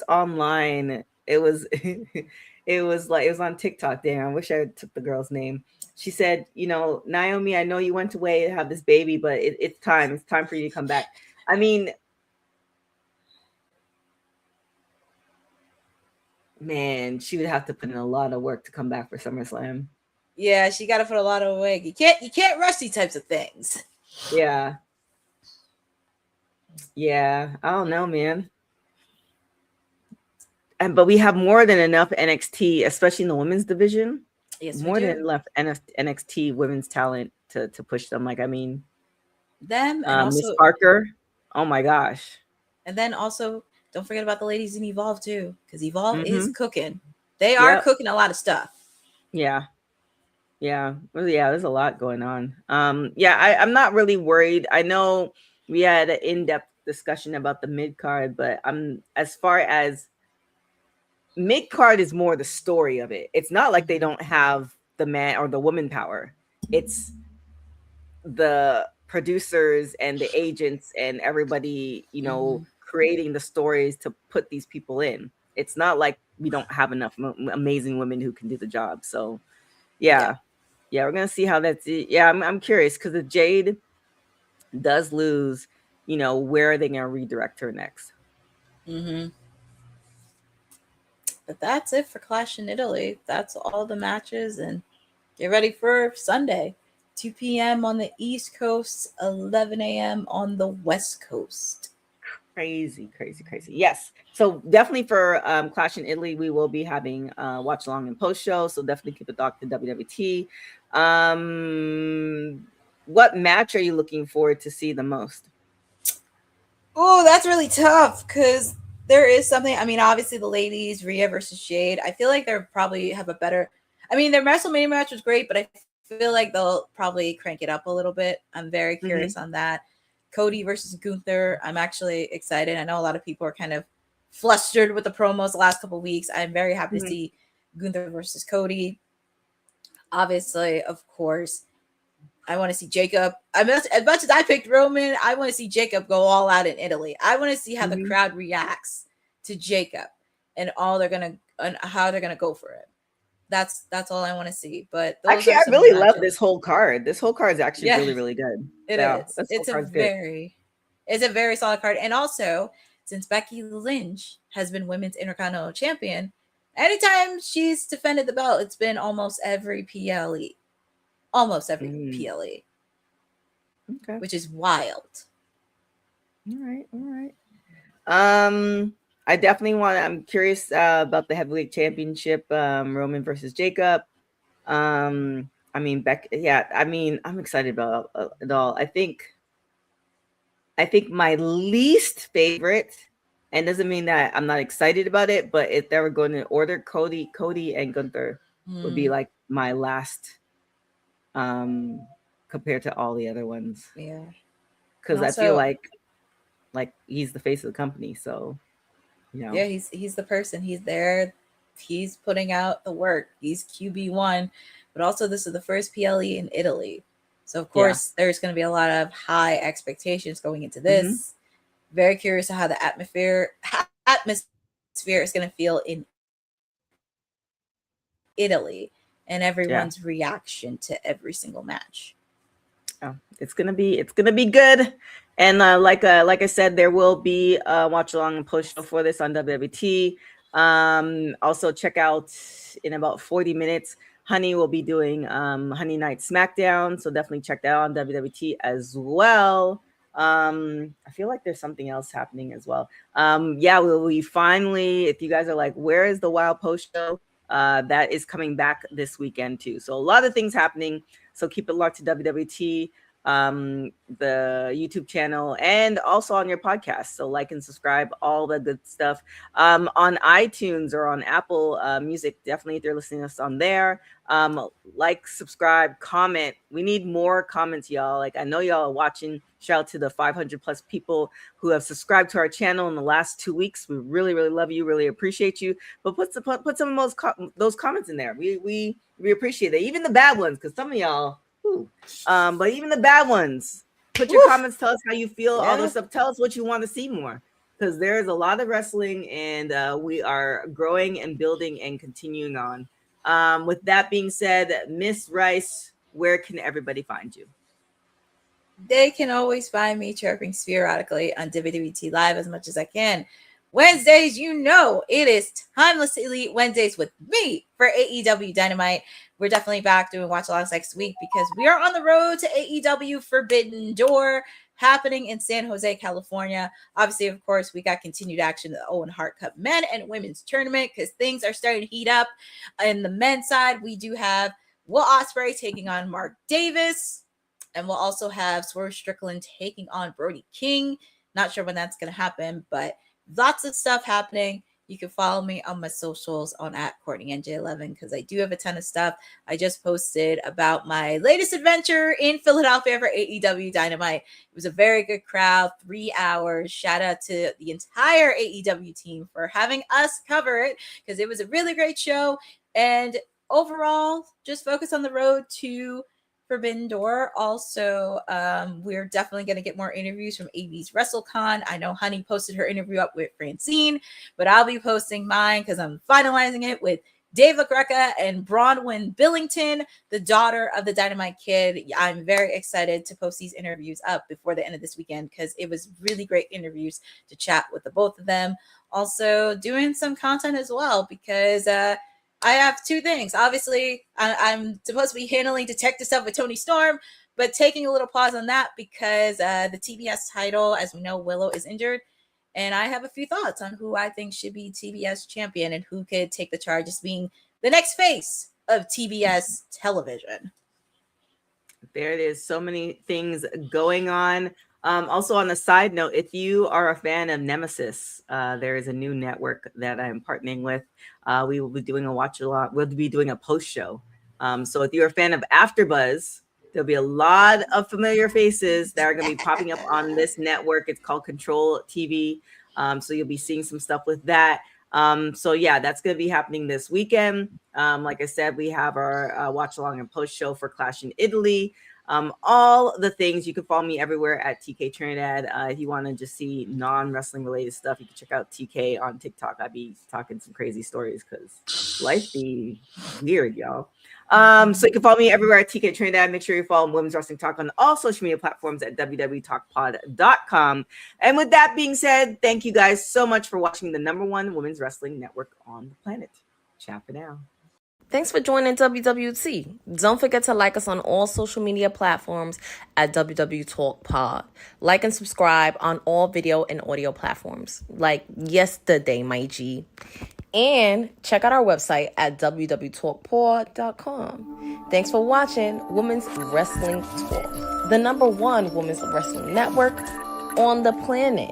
online. It was it was on TikTok. Damn, I wish I took the girl's name. She said, Naomi, I know you went away to have this baby, but it's time. It's time for you to come back. I mean, man, she would have to put in a lot of work to come back for SummerSlam. Yeah, she got to put a lot of work. You can't rush these types of things. Yeah. Yeah, I don't know, man. But we have more than enough NXT, especially in the women's division. Yes, more than enough NXT women's talent to push them. Like, I mean, them and Miss also Parker. Oh my gosh! And then also, don't forget about the ladies in Evolve too, because Evolve is cooking. They are cooking a lot of stuff. Yeah. Yeah. Well, yeah, there's a lot going on. Yeah, I'm not really worried. I know we had an in-depth discussion about the mid card, but I'm as far as mid card is more the story of it. It's not like they don't have the man or the woman power. It's the producers and the agents and everybody, creating the stories to put these people in. It's not like we don't have enough amazing women who can do the job. So, yeah, we're gonna see how that's. Yeah, I'm curious because if Jade does lose, where are they gonna redirect her next? But that's it for Clash in Italy. That's all the matches, and get ready for Sunday, 2 p.m. on the East Coast, 11 a.m. on the West Coast. Crazy. Yes. So definitely for Clash in Italy, we will be having watch along and post show. So definitely keep a talk to WWT. What match are you looking forward to see the most? Oh, that's really tough because there is something. I mean, obviously the ladies, Rhea versus Jade. I feel like they're probably have a better. I mean, their WrestleMania match was great, but I feel like they'll probably crank it up a little bit. I'm very curious on that. Cody versus Gunther. I'm actually excited. I know a lot of people are kind of flustered with the promos the last couple of weeks. I'm very happy to see Gunther versus Cody. Obviously, of course, I want to see Jacob. As much as I picked Roman, I want to see Jacob go all out in Italy. I want to see how the crowd reacts to Jacob and how they're gonna go for it. That's all I want to see. But actually, I really love this whole card. This whole card is actually really, really good. It is. It's a very solid card. And also, since Becky Lynch has been Women's Intercontinental Champion, anytime she's defended the belt, it's been almost every PLE. Almost every PLE. Okay. Which is wild. All right. I definitely I'm curious about the heavyweight championship, Roman versus Jacob. I mean, I'm excited about it all. I think my least favorite, and doesn't mean that I'm not excited about it, but if they were going in order, Cody and Gunther would be like my last, compared to all the other ones. Yeah. Because I feel like he's the face of the company, so. Yeah, he's the person. He's there. He's putting out the work. He's QB1, but also this is the first PLE in Italy. So of course there's going to be a lot of high expectations going into this. Very curious to how the atmosphere is going to feel in Italy and everyone's reaction to every single match. Oh, it's gonna be good. And like I said, there will be watch along and push for this on WWT. Also check out in about 40 minutes, Honey will be doing Honey Night SmackDown. So definitely check that out on WWT as well. I feel like there's something else happening as well. We finally, if you guys are like, where is the Wild Post show? That is coming back this weekend too. So a lot of things happening. So keep it locked to WWT, the YouTube channel, and also on your podcast. So like and subscribe, all the good stuff. On iTunes or on Apple Music, definitely if you're listening to us on there. Like, subscribe, comment. We need more comments, y'all. Like, I know y'all are watching. Shout out to the 500 plus people who have subscribed to our channel in the last 2 weeks. We really, really love you, really appreciate you. But put some of those comments in there. We appreciate it. Even the bad ones, because some of y'all, but even the bad ones, put your comments, tell us how you feel, all this stuff. Tell us what you want to see more, because there's a lot of wrestling, and we are growing and building and continuing on. With that being said, Miss Rice, where can everybody find you? They can always find me chirping sporadically on WWT Live as much as I can. Wednesdays, it is Timeless Elite Wednesdays with me for AEW Dynamite. We're definitely back doing watch alongs next week because we are on the road to AEW Forbidden Door happening in San Jose, California. Obviously, of course, we got continued action in the Owen Hart Cup men and women's tournament because things are starting to heat up. In the men's side, we do have Will Ospreay taking on Mark Davis, and we'll also have Swerve Strickland taking on Brody King. Not sure when that's going to happen, but lots of stuff happening. you can follow me on my socials on @CourtneyNJ11 because I do have a ton of stuff. I just posted about my latest adventure in Philadelphia for AEW Dynamite. It was a very good crowd, 3 hours. Shout out to the entire AEW team for having us cover it because it was a really great show. And overall, just focus on the road to Forbidden Door. Also, we're definitely going to get more interviews from AV's WrestleCon. I know Honey posted her interview up with Francine, but I'll be posting mine because I'm finalizing it with Dave LaGreca and Bronwyn Billington, the daughter of the Dynamite Kid. I'm very excited to post these interviews up before the end of this weekend because it was really great interviews to chat with the both of them. Also, doing some content as well because I have two things. Obviously, I'm supposed to be handling Detective stuff with Tony Storm, but taking a little pause on that because the TBS title, as we know, Willow is injured. And I have a few thoughts on who I think should be TBS champion and who could take the charge as being the next face of TBS television. There it is. So many things going on. Also, on a side note, if you are a fan of Nemesis, there is a new network that I'm partnering with. We will be doing a watch along. We'll be doing a post show. So if you're a fan of AfterBuzz, there'll be a lot of familiar faces that are going to be popping up on this network. It's called Control TV. So you'll be seeing some stuff with that. So yeah, that's going to be happening this weekend. Like I said, we have our watch along and post show for Clash in Italy. All the things. You can follow me everywhere at TK Trinidad. If you want to just see non-wrestling related stuff, you can check out TK on TikTok. I'd be talking some crazy stories because life be weird, y'all. So you can follow me everywhere at TK Trinidad. Make sure you follow Women's Wrestling Talk on all social media platforms at www.talkpod.com. And with that being said, thank you guys so much for watching the #1 women's wrestling network on the planet. Ciao for now. Thanks for joining WWT. Don't forget to like us on all social media platforms at WW Talk Pod. Like and subscribe on all video and audio platforms like yesterday, my G. And check out our website at www.talkpod.com. Thanks for watching Women's Wrestling Talk, the #1 women's wrestling network on the planet.